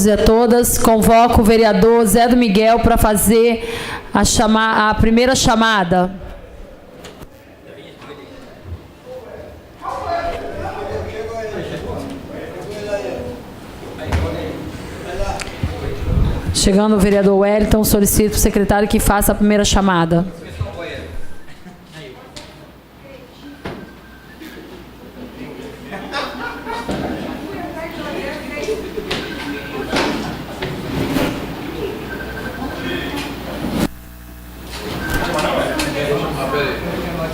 e a todas. Convoco o vereador Zé do Miguel para fazer a primeira chamada. Chegando o vereador Wellington, solicito o secretário que faça a primeira chamada.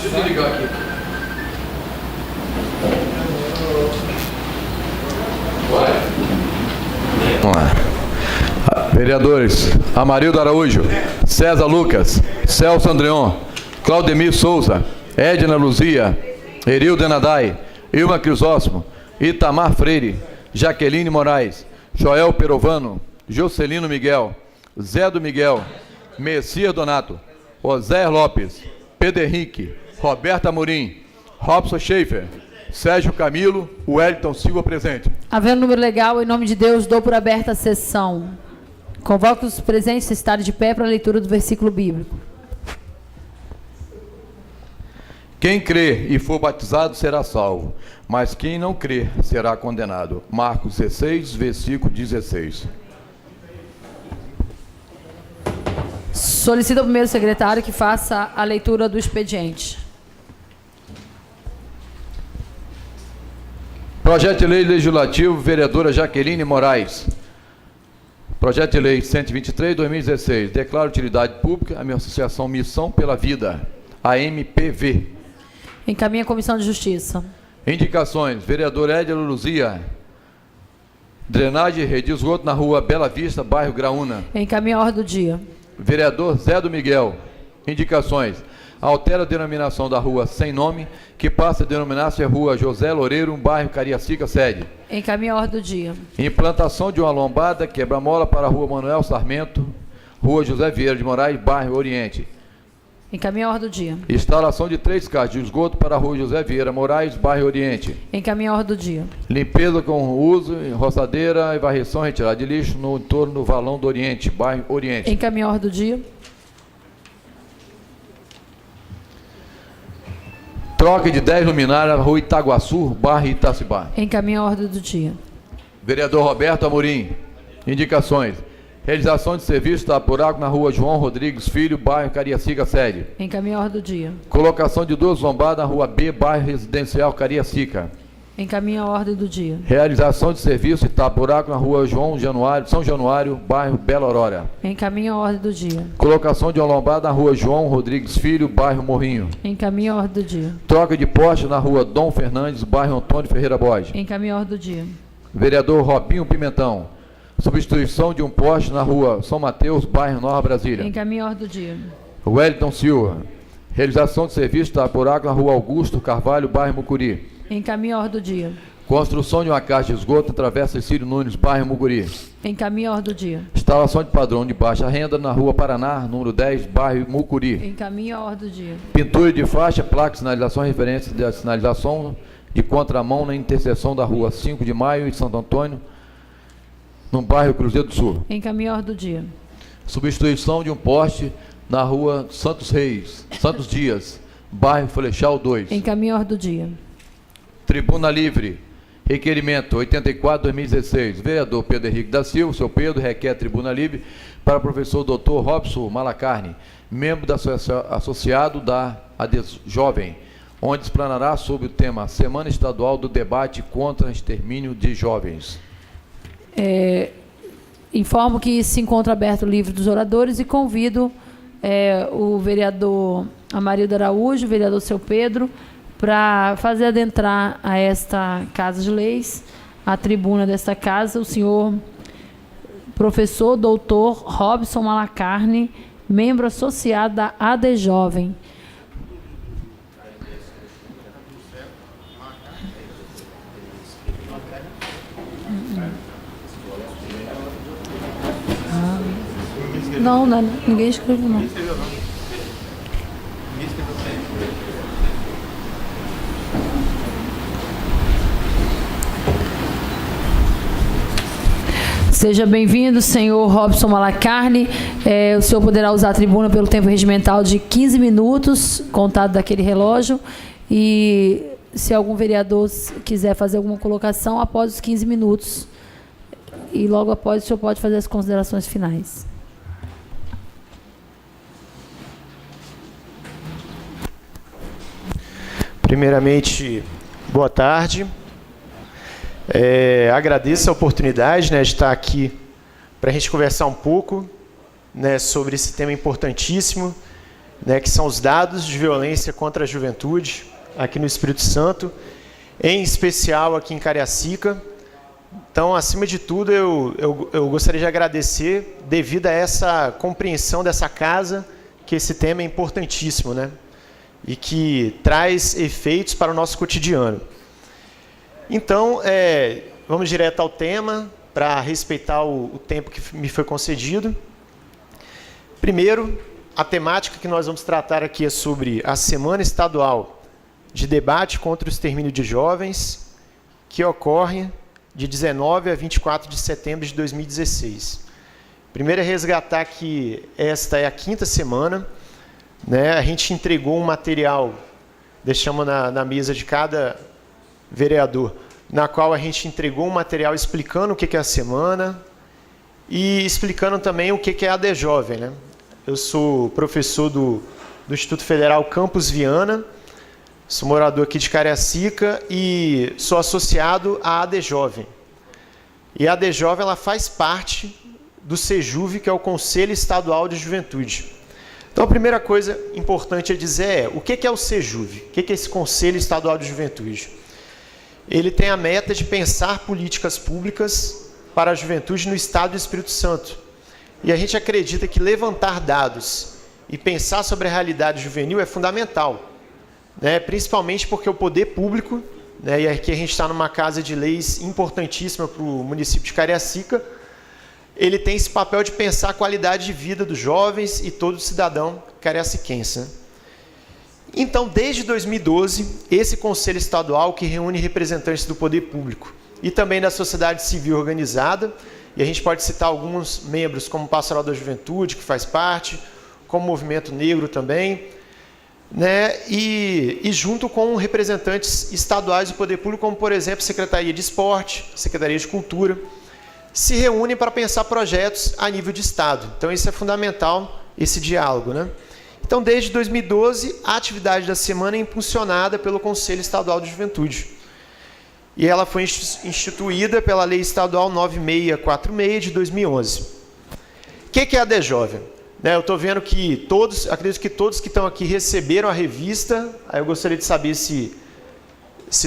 Deixa eu ligar aqui. Vamos lá. Vereadores: Amarildo Araújo, César Lucas, Celso Andreon, Claudemir Souza, Edna Luzia, Erildo Enadai, Ilma Crisóstomo, Itamar Freire, Jaqueline Moraes, Joel Perovano, Jocelino Miguel, Zé do Miguel, Messias Donato, José Lopes, Pedro Henrique, Roberta Amorim, Robson Schaefer, Sérgio Camilo, Wellington Silva presente. Havendo número legal, em nome de Deus, dou por aberta a sessão. Convoco os presentes a estarem de pé para a leitura do versículo bíblico. Quem crer e for batizado será salvo, mas quem não crer será condenado. Marcos 16, versículo 16. Solicito ao primeiro secretário que faça a leitura do expediente. Projeto de Lei Legislativo, vereadora Jaqueline Moraes. Projeto de Lei 123/2016. Declara utilidade pública a minha associação Missão pela Vida, a MPV. Encaminha a Comissão de Justiça. Indicações: vereador Edna Luzia. Drenagem e rede de esgoto na rua Bela Vista, bairro Graúna. Encaminha a ordem do dia. Vereador Zé do Miguel. Indicações: altera a denominação da rua sem nome, que passa a denominar-se Rua José Loureiro, bairro Cariacica, sede. Encaminha a ordem do dia. Implantação de uma lombada quebra-mola para a Rua Manuel Sarmento, Rua José Vieira de Moraes, bairro Oriente. Encaminha a ordem do dia. Instalação de 3 caixas de esgoto para a Rua José Vieira Moraes, bairro Oriente. Encaminha a ordem do dia. Limpeza com uso, roçadeira e varrição retirada de lixo no entorno do Valão do Oriente, bairro Oriente. Encaminha a ordem do dia. Troca de 10 luminárias na Rua Itaguaçu, bairro Itacibá. Encaminha a ordem do dia. Vereador Roberto Amorim. Indicações: realização de serviço da buraco na Rua João Rodrigues Filho, bairro Cariacica, sede. Encaminha a ordem do dia. Colocação de 2 lombadas na Rua B, bairro Residencial Cariacica. Encaminha a ordem do dia. Realização de serviço de tapa-buraco na Rua São Januário, bairro Bela Aurora. Encaminha a ordem do dia. Colocação de uma lombada na Rua João Rodrigues Filho, bairro Morrinho. Encaminha a ordem do dia. Troca de poste na Rua Dom Fernandes, bairro Antônio Ferreira Borges. Encaminha a ordem do dia. Vereador Robinho Pimentão. Substituição de um poste na Rua São Mateus, bairro Nova Brasília. Encaminha a ordem do dia. Wellington Silva. Realização de serviço de tapa-buraco na Rua Augusto Carvalho, bairro Mucuri. Encaminha a ordem do dia. Construção de uma caixa de esgoto na Travessa Círio Nunes, bairro Mucuri. Encaminha a ordem do dia. Instalação de padrão de baixa renda na Rua Paraná, número 10, bairro Mucuri. Encaminha a ordem do dia. Pintura de faixa, placa, sinalização, referência de sinalização de contramão na interseção da Rua 5 de Maio e Santo Antônio, no bairro Cruzeiro do Sul. Encaminha a ordem do dia. Substituição de um poste na Rua Santos Dias, bairro Flechal 2. Encaminha a ordem do dia. Tribuna Livre. Requerimento 84/2016. Vereador Pedro Henrique da Silva, seu Pedro, requer tribuna livre para o professor Dr. Robson Malacarne, membro da associado da ADES Jovem, onde explanará sobre o tema Semana Estadual do Debate contra o Extermínio de Jovens. Informo que se encontra aberto o livro dos oradores e convido o vereador Amarildo Araújo, o vereador seu Pedro, para fazer adentrar a esta Casa de Leis, a tribuna desta casa, o senhor professor doutor Robson Malacarne, membro associado da AD Jovem. Não, ninguém escreveu não. Seja bem-vindo, senhor Robson Malacarne. O senhor poderá usar a tribuna pelo tempo regimental de 15 minutos, contado daquele relógio. E se algum vereador quiser fazer alguma colocação, após os 15 minutos. E logo após, o senhor pode fazer as considerações finais. Primeiramente, boa tarde. Agradeço a oportunidade, de estar aqui para a gente conversar um pouco, sobre esse tema importantíssimo, que são os dados de violência contra a juventude aqui no Espírito Santo, em especial aqui em Cariacica. Então, acima de tudo, eu gostaria de agradecer devido a essa compreensão dessa casa, que esse tema é importantíssimo, e que traz efeitos para o nosso cotidiano. Então, vamos direto ao tema, para respeitar o tempo que me foi concedido. Primeiro, a temática que nós vamos tratar aqui é sobre a Semana Estadual de Debate contra o Extermínio de Jovens, que ocorre de 19 a 24 de setembro de 2016. Primeiro é resgatar que esta é a 5ª semana, a gente entregou um material, deixamos na mesa de cada vereador, na qual a gente entregou um material explicando o que é a semana e explicando também o que é a ADJovem. Eu sou professor do Instituto Federal Campus Viana, sou morador aqui de Cariacica e sou associado à ADJovem. E a ADJovem ela faz parte do SEJUV, que é o Conselho Estadual de Juventude. Então, a primeira coisa importante a dizer é o que é o SEJUV, o que é esse Conselho Estadual de Juventude. Ele tem a meta de pensar políticas públicas para a juventude no Estado do Espírito Santo. E a gente acredita que levantar dados e pensar sobre a realidade juvenil é fundamental, principalmente porque o poder público, e aqui a gente está numa casa de leis importantíssima para o município de Cariacica, ele tem esse papel de pensar a qualidade de vida dos jovens e todo cidadão cariaciquense. Então, desde 2012, esse Conselho Estadual, que reúne representantes do poder público e também da sociedade civil organizada, e a gente pode citar alguns membros, como o Pastoral da Juventude, que faz parte, como o Movimento Negro também, e junto com representantes estaduais do poder público, como, por exemplo, Secretaria de Esporte, Secretaria de Cultura, se reúnem para pensar projetos a nível de Estado. Então, isso é fundamental, esse diálogo. Então, desde 2012, a atividade da semana é impulsionada pelo Conselho Estadual de Juventude. E ela foi instituída pela Lei Estadual 9646 de 2011. O que é a ADJovem? Eu estou vendo que acredito que todos que estão aqui receberam a revista. Aí eu gostaria de saber se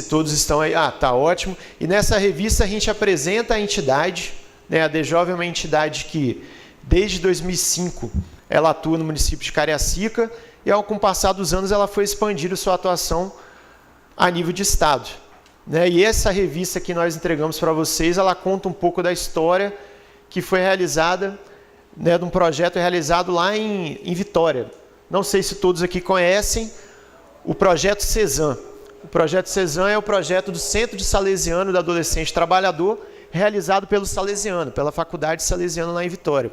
todos estão aí. Tá ótimo. E nessa revista a gente apresenta a entidade. A ADJovem é uma entidade que, desde 2005, ela atua no município de Cariacica e, com o passar dos anos, ela foi expandindo sua atuação a nível de Estado. E essa revista que nós entregamos para vocês, ela conta um pouco da história que foi realizada, de um projeto realizado lá em Vitória. Não sei se todos aqui conhecem o Projeto Cezam. O Projeto Cezam é o projeto do Centro de Salesiano do Adolescente Trabalhador, realizado pelo Salesiano, pela Faculdade Salesiana lá em Vitória.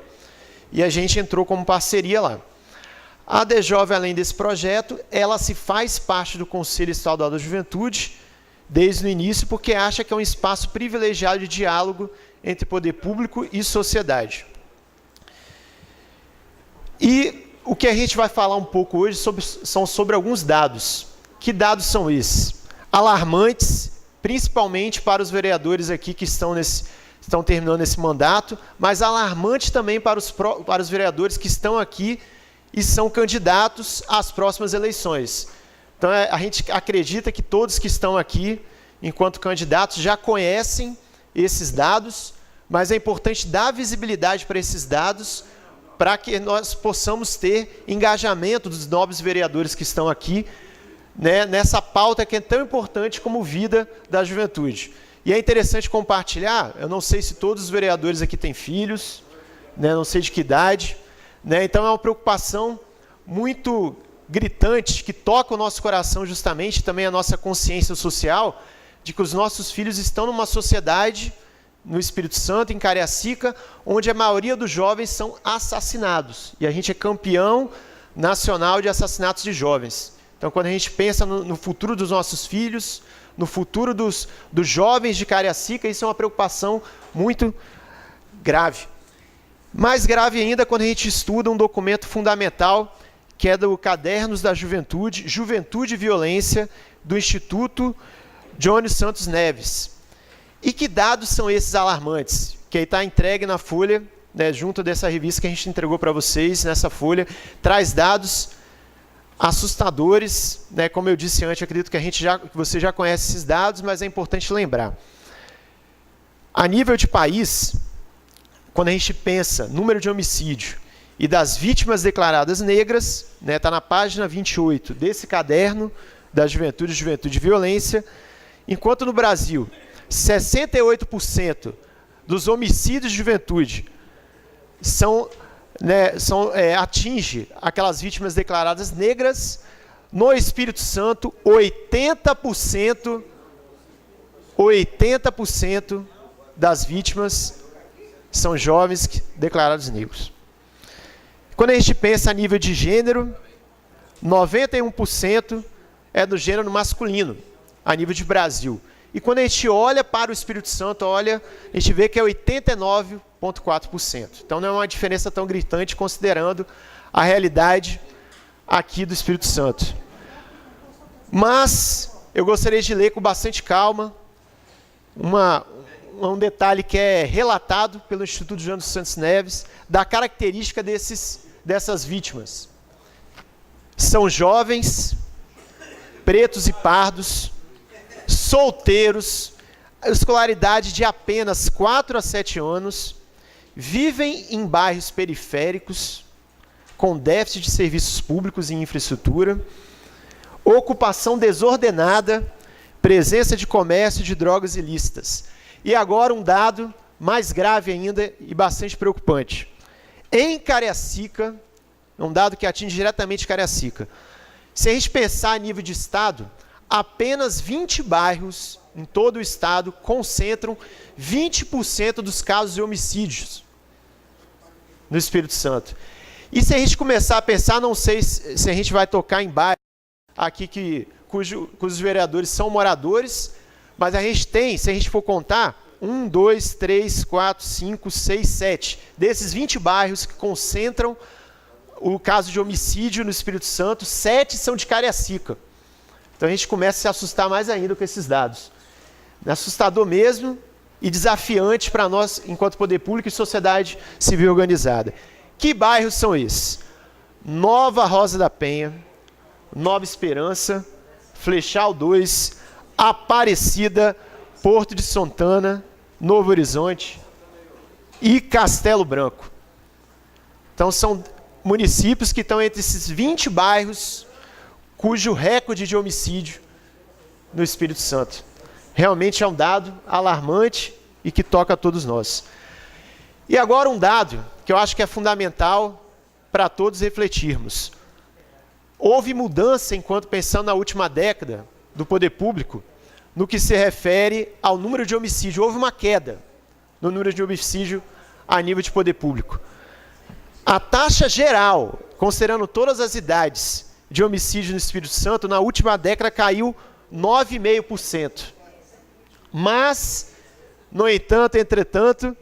E a gente entrou como parceria lá. A ADJovem, além desse projeto, ela se faz parte do Conselho Estadual da Juventude desde o início, porque acha que é um espaço privilegiado de diálogo entre poder público e sociedade. E o que a gente vai falar um pouco hoje são sobre alguns dados. Que dados são esses? Alarmantes, principalmente para os vereadores aqui que estão terminando esse mandato, mas alarmantes também para os vereadores que estão aqui e são candidatos às próximas eleições. Então, a gente acredita que todos que estão aqui, enquanto candidatos, já conhecem esses dados, mas é importante dar visibilidade para esses dados para que nós possamos ter engajamento dos nobres vereadores que estão aqui, nessa pauta que é tão importante como vida da juventude. E é interessante compartilhar, eu não sei se todos os vereadores aqui têm filhos, não sei de que idade, então é uma preocupação muito gritante, que toca o nosso coração justamente, também a nossa consciência social, de que os nossos filhos estão numa sociedade no Espírito Santo, em Cariacica, onde a maioria dos jovens são assassinados. E a gente é campeão nacional de assassinatos de jovens. Então, quando a gente pensa no futuro dos nossos filhos, no futuro dos jovens de Cariacica, isso é uma preocupação muito grave. Mais grave ainda quando a gente estuda um documento fundamental, que é do Cadernos da Juventude, Juventude e Violência, do Instituto Johnny Santos Neves. E que dados são esses alarmantes? Que aí está entregue na folha, né, junto dessa revista que a gente entregou para vocês, nessa folha, traz dados assustadores, né, como eu disse antes, acredito que você já conhece esses dados, mas é importante lembrar. A nível de país, quando a gente pensa número de homicídio e das vítimas declaradas negras, está na página 28 desse caderno da Juventude e Violência, enquanto no Brasil 68% dos homicídios de juventude atinge aquelas vítimas declaradas negras, no Espírito Santo 80% das vítimas são jovens declarados negros. Quando a gente pensa a nível de gênero, 91% é do gênero masculino, a nível de Brasil. E quando a gente olha para o Espírito Santo, a gente vê que é 89,4%. Então não é uma diferença tão gritante, considerando a realidade aqui do Espírito Santo. Mas eu gostaria de ler com bastante calma um detalhe que é relatado pelo Instituto Johnny Santos Neves, da característica dessas vítimas. São jovens, pretos e pardos, solteiros, escolaridade de apenas 4 a 7 anos, vivem em bairros periféricos, com déficit de serviços públicos e infraestrutura, ocupação desordenada, presença de comércio de drogas ilícitas. E agora um dado mais grave ainda e bastante preocupante. Em Cariacica, um dado que atinge diretamente Cariacica, se a gente pensar a nível de estado, apenas 20 bairros em todo o estado concentram 20% dos casos de homicídios no Espírito Santo. E se a gente começar a pensar, não sei se a gente vai tocar em bairros aqui cujos vereadores são moradores, mas a gente tem, se a gente for contar, 1, 2, 3, 4, 5, 6, 7. Desses 20 bairros que concentram o caso de homicídio no Espírito Santo, 7 são de Cariacica. Então a gente começa a se assustar mais ainda com esses dados. É assustador mesmo e desafiante para nós, enquanto poder público e sociedade civil organizada. Que bairros são esses? Nova Rosa da Penha, Nova Esperança, Flechal 2, Aparecida, Porto de Santana, Novo Horizonte e Castelo Branco. Então são municípios que estão entre esses 20 bairros cujo recorde de homicídio no Espírito Santo. Realmente é um dado alarmante e que toca a todos nós. E agora um dado que eu acho que é fundamental para todos refletirmos. Houve mudança, enquanto pensando na última década, do poder público, no que se refere ao número de homicídio. Houve uma queda no número de homicídio a nível de poder público. A taxa geral, considerando todas as idades de homicídio no Espírito Santo, na última década caiu 9,5%. Mas, no entanto, entretanto,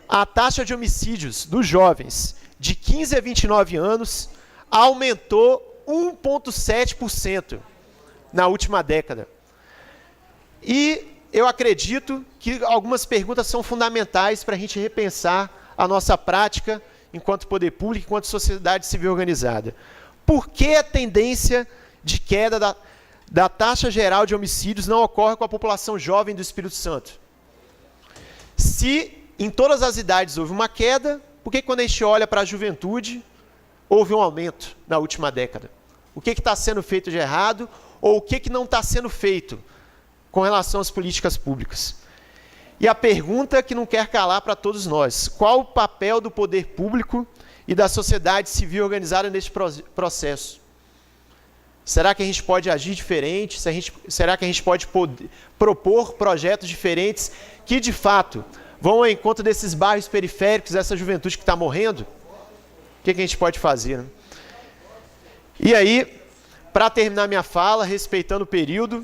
a taxa de homicídios dos jovens de 15 a 29 anos aumentou 1,7% na última década. E eu acredito que algumas perguntas são fundamentais para a gente repensar a nossa prática enquanto poder público, enquanto sociedade civil organizada. Por que a tendência de queda da taxa geral de homicídios não ocorre com a população jovem do Espírito Santo? Se em todas as idades houve uma queda, por que quando a gente olha para a juventude, houve um aumento na última década? O que está sendo feito de errado ou o que não está sendo feito com relação às políticas públicas? E a pergunta que não quer calar para todos nós: qual o papel do poder público e da sociedade civil organizada neste processo? Será que a gente pode agir diferente? Será que a gente pode propor projetos diferentes que, de fato, vão ao encontro desses bairros periféricos, dessa juventude que está morrendo, o que a gente pode fazer, né? E aí, para terminar minha fala, respeitando o período,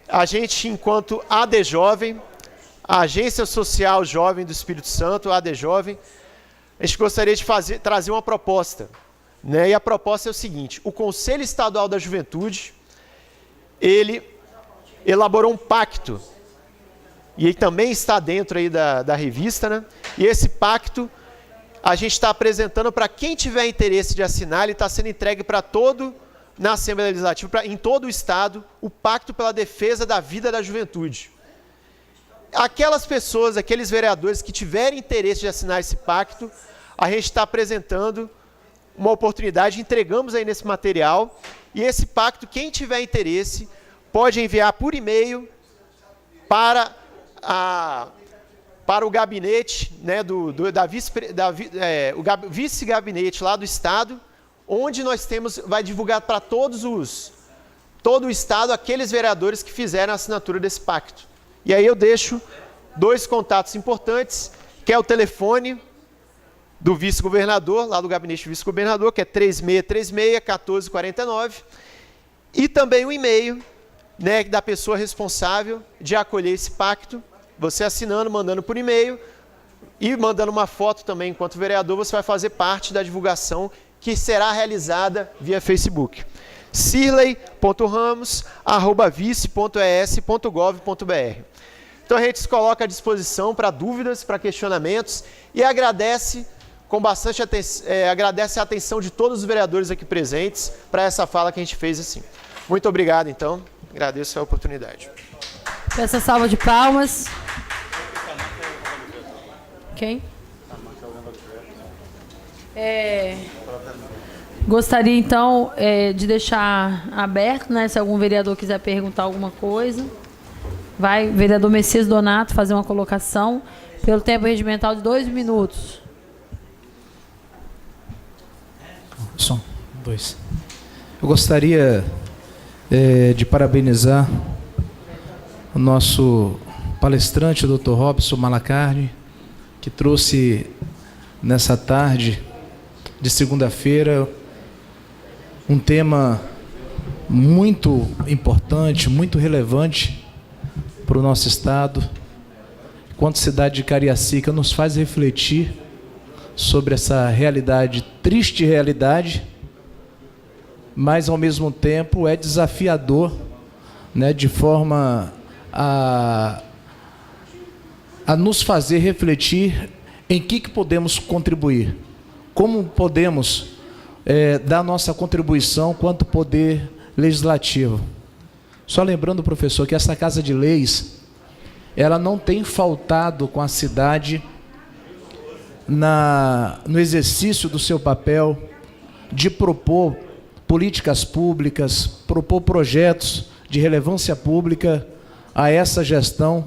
a gente, enquanto AD Jovem, a Agência Social Jovem do Espírito Santo, AD Jovem, a gente gostaria de trazer uma proposta, né? E a proposta é o seguinte: o Conselho Estadual da Juventude, ele elaborou um pacto, e ele também está dentro aí da revista, né? E esse pacto a gente está apresentando para quem tiver interesse de assinar. Ele está sendo entregue para na Assembleia Legislativa, em todo o Estado, o Pacto pela Defesa da Vida da Juventude. Aquelas pessoas, aqueles vereadores que tiverem interesse de assinar esse pacto, a gente está apresentando uma oportunidade, entregamos aí nesse material, e esse pacto, quem tiver interesse, pode enviar por e-mail para o gabinete, né, o vice-gabinete lá do Estado, onde nós vai divulgar para todo o Estado aqueles vereadores que fizeram a assinatura desse pacto. E aí eu deixo 2 contatos importantes, que é o telefone do vice-governador, lá do gabinete do vice-governador, que é 3636-1449, e também o e-mail, né, da pessoa responsável de acolher esse pacto. Você assinando, mandando por e-mail e mandando uma foto também enquanto vereador, você vai fazer parte da divulgação que será realizada via Facebook. cirley.ramos@vice.es.gov.br. Então a gente se coloca à disposição para dúvidas, para questionamentos, e agradece agradece a atenção de todos os vereadores aqui presentes para essa fala que a gente fez assim. Muito obrigado, então. Agradeço a oportunidade. Peço a salva de palmas. Quem? Gostaria, então, de deixar aberto, né, se algum vereador quiser perguntar alguma coisa. Vai, vereador Messias Donato, fazer uma colocação pelo tempo regimental de 2 minutos. Só 2. Eu gostaria de parabenizar o nosso palestrante, o Dr. Robson Malacarne, que trouxe nessa tarde de segunda-feira um tema muito importante, muito relevante para o nosso Estado. Enquanto cidade de Cariacica, nos faz refletir sobre essa realidade, triste realidade, mas ao mesmo tempo é desafiador, né, de forma a nos fazer refletir em que podemos contribuir, como podemos dar nossa contribuição quanto poder legislativo. Só lembrando, professor, que essa Casa de Leis, ela não tem faltado com a cidade no exercício do seu papel de propor políticas públicas, propor projetos de relevância pública a essa gestão,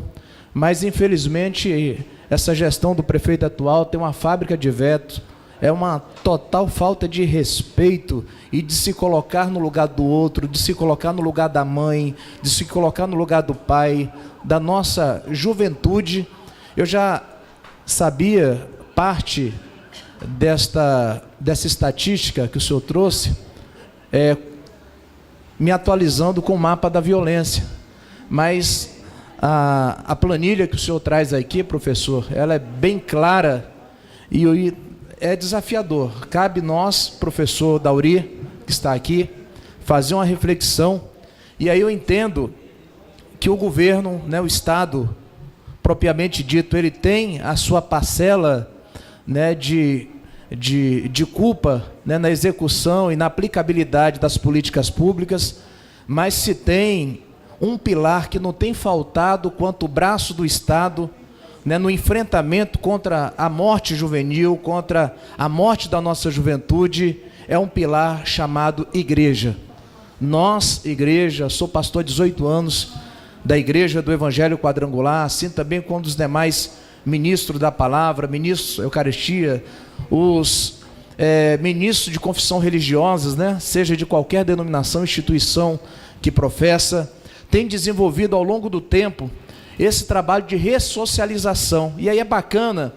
mas infelizmente essa gestão do prefeito atual tem uma fábrica de veto, é uma total falta de respeito e de se colocar no lugar do outro, de se colocar no lugar da mãe, de se colocar no lugar do pai, da nossa juventude. Eu já sabia parte dessa estatística que o senhor trouxe, me atualizando com o mapa da violência, mas a planilha que o senhor traz aqui, professor, ela é bem clara e é desafiador. Cabe nós, professor Dauri, que está aqui, fazer uma reflexão, e aí eu entendo que o governo, né, o Estado, propriamente dito, ele tem a sua parcela, né, de culpa, né, na execução e na aplicabilidade das políticas públicas, mas se tem um pilar que não tem faltado quanto o braço do Estado, né, no enfrentamento contra a morte juvenil, contra a morte da nossa juventude, é um pilar chamado igreja. Nós, igreja, sou pastor há 18 anos da Igreja do Evangelho Quadrangular, assim também como dos demais ministros da palavra, ministros da Eucaristia, os ministros de confissão religiosas, né, seja de qualquer denominação, instituição que professa, tem desenvolvido ao longo do tempo esse trabalho de ressocialização. E aí é bacana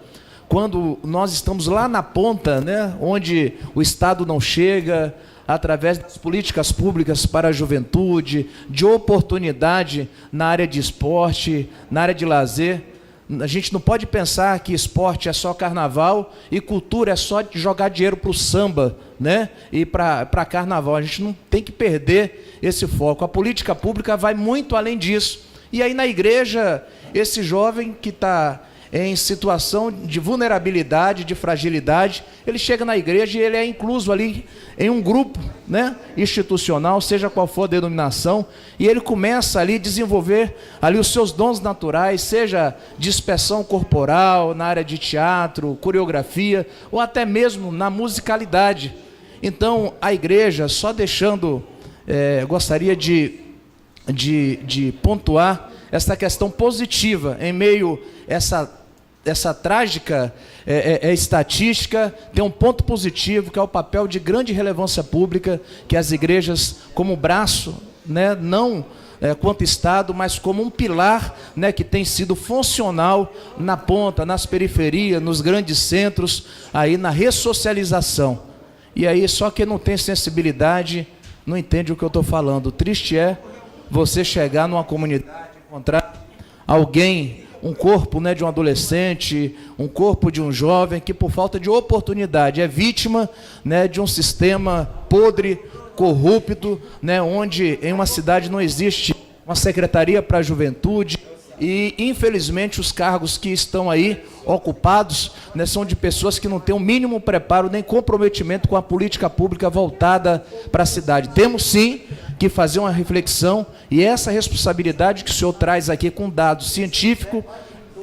quando nós estamos lá na ponta, né, onde o Estado não chega, através das políticas públicas para a juventude, de oportunidade na área de esporte, na área de lazer. A gente não pode pensar que esporte é só carnaval e cultura é só jogar dinheiro para o samba, né? E para carnaval. A gente não tem que perder esse foco. A política pública vai muito além disso. E aí na igreja, esse jovem que está em situação de vulnerabilidade, de fragilidade, ele chega na igreja e ele é incluso ali em um grupo, né, institucional, seja qual for a denominação, e ele começa ali a desenvolver ali os seus dons naturais, seja de expressão corporal, na área de teatro, coreografia, ou até mesmo na musicalidade. Então, a igreja, só deixando, gostaria de pontuar essa questão positiva em meio a essa trágica estatística. Tem um ponto positivo, que é o papel de grande relevância pública que as igrejas, como braço, né, não quanto Estado, mas como um pilar, né, que tem sido funcional na ponta, nas periferias, nos grandes centros, aí na ressocialização. E aí só quem não tem sensibilidade não entende o que eu estou falando. O triste é você chegar numa comunidade, encontrar alguém, um corpo, né, de um adolescente, um corpo de um jovem que por falta de oportunidade é vítima, né, de um sistema podre, corrupto, né, onde em uma cidade não existe uma secretaria para a juventude e infelizmente os cargos que estão aí ocupados, né, são de pessoas que não têm o mínimo preparo nem comprometimento com a política pública voltada para a cidade. Temos sim que fazer uma reflexão, e essa responsabilidade que o senhor traz aqui com dados científicos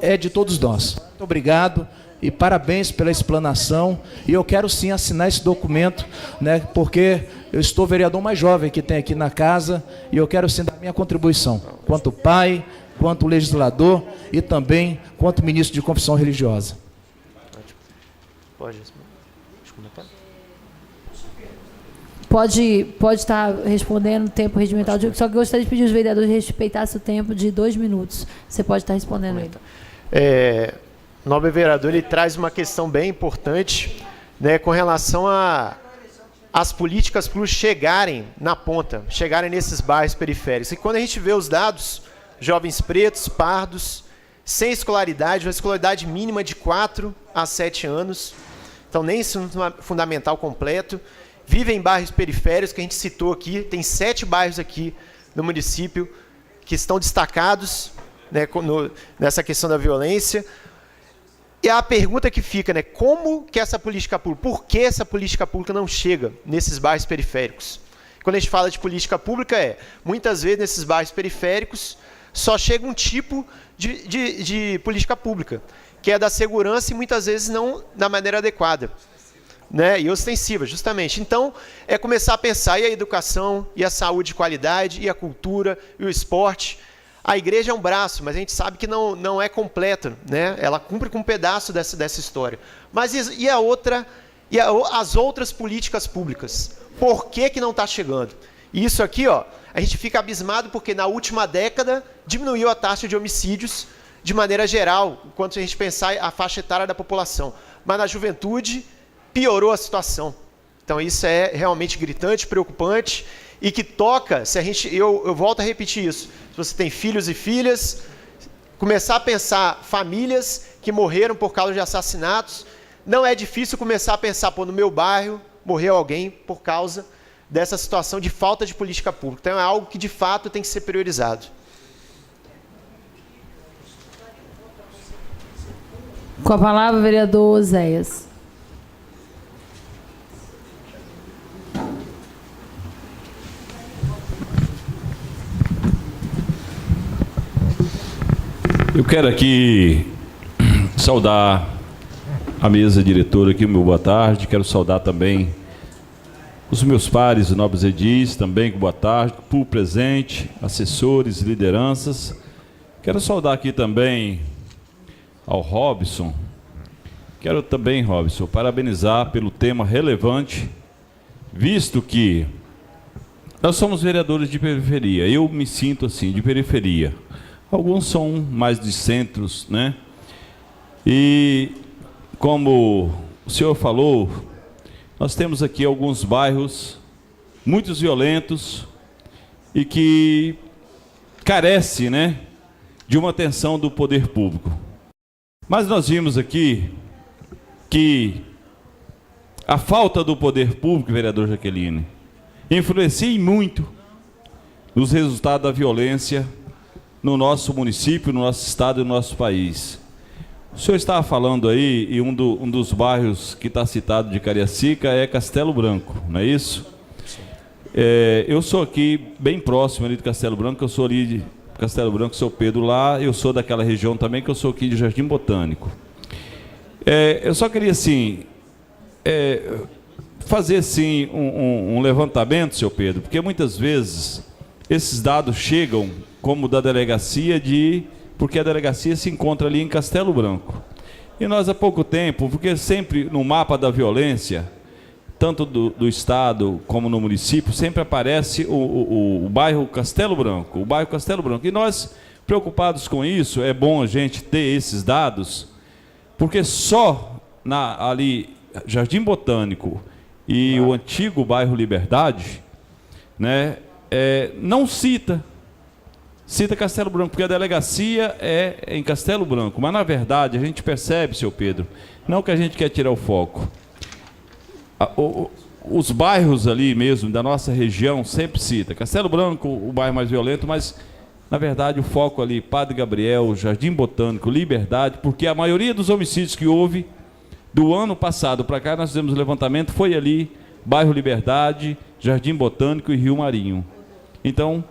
é de todos nós. Muito obrigado e parabéns pela explanação. E eu quero sim assinar esse documento, né, porque eu estou o vereador mais jovem que tem aqui na casa e eu quero sim dar minha contribuição, quanto pai, quanto legislador e também quanto ministro de confissão religiosa. Pode comentar? Pode estar respondendo o tempo regimental, só que eu gostaria de pedir aos vereadores respeitassem o tempo de 2 minutos. Você pode estar respondendo ele. Nobre vereador, ele traz uma questão bem importante, né, com relação às políticas públicas chegarem na ponta, chegarem nesses bairros periféricos. E quando a gente vê os dados, jovens pretos, pardos, sem escolaridade, uma escolaridade mínima de 4 a 7 anos, então nem ensino fundamental completo, vivem em bairros periféricos, que a gente citou aqui, tem 7 bairros aqui no município que estão destacados, né, nessa questão da violência. E a pergunta que fica, né, como que essa política pública, por que essa política pública não chega nesses bairros periféricos? Quando a gente fala de política pública, muitas vezes nesses bairros periféricos só chega um tipo de política pública, que é da segurança e muitas vezes não da maneira adequada, né, e ostensiva, justamente. Então, é começar a pensar e a educação, e a saúde de qualidade, e a cultura, e o esporte. A igreja é um braço, mas a gente sabe que não é completa, né? Ela cumpre com um pedaço dessa história. Mas as outras políticas públicas? Por que não está chegando? E isso aqui, ó, a gente fica abismado porque na última década diminuiu a taxa de homicídios de maneira geral, enquanto a gente pensar a faixa etária da população. Mas na juventude piorou a situação. Então isso é realmente gritante, preocupante e que toca, eu volto a repetir isso, se você tem filhos e filhas, começar a pensar famílias que morreram por causa de assassinatos, não é difícil começar a pensar, no meu bairro morreu alguém por causa dessa situação de falta de política pública. Então é algo que de fato tem que ser priorizado. Com a palavra, o vereador Oséias. Eu quero aqui saudar a mesa diretora aqui, meu boa tarde. Quero saudar também os meus pares, os nobres edis, também boa tarde, por presente, assessores, lideranças. Quero saudar aqui também ao Robson. Quero também, Robson, parabenizar pelo tema relevante, visto que nós somos vereadores de periferia. Eu me sinto assim, de periferia. Alguns são mais de centros, né? E como o senhor falou, nós temos aqui alguns bairros muito violentos e que carece, né, de uma atenção do poder público. Mas nós vimos aqui que a falta do poder público, vereador Jaqueline, influencia muito nos resultados da violência no nosso município, no nosso estado e no nosso país. O senhor estava falando aí, e um dos bairros que está citado de Cariacica é Castelo Branco, não é isso? Eu sou aqui bem próximo ali de Castelo Branco, eu sou ali de Castelo Branco, sou Pedro lá, eu sou daquela região também, que eu sou aqui de Jardim Botânico. Eu só queria, assim, fazer, assim, um levantamento, seu Pedro, porque muitas vezes esses dados chegam como da delegacia porque a delegacia se encontra ali em Castelo Branco. E nós há pouco tempo, porque sempre no mapa da violência, tanto do estado como no município, sempre aparece o bairro Castelo Branco, o bairro Castelo Branco. E nós, preocupados com isso, é bom a gente ter esses dados, porque só ali Jardim Botânico e o antigo bairro Liberdade, né, não cita Castelo Branco, porque a delegacia é em Castelo Branco. Mas, na verdade, a gente percebe, seu Pedro, não que a gente quer tirar o foco. Os bairros ali mesmo, da nossa região, sempre cita. Castelo Branco, o bairro mais violento, mas, na verdade, o foco ali, Padre Gabriel, Jardim Botânico, Liberdade, porque a maioria dos homicídios que houve, do ano passado para cá, nós fizemos o levantamento, foi ali, bairro Liberdade, Jardim Botânico e Rio Marinho. Então,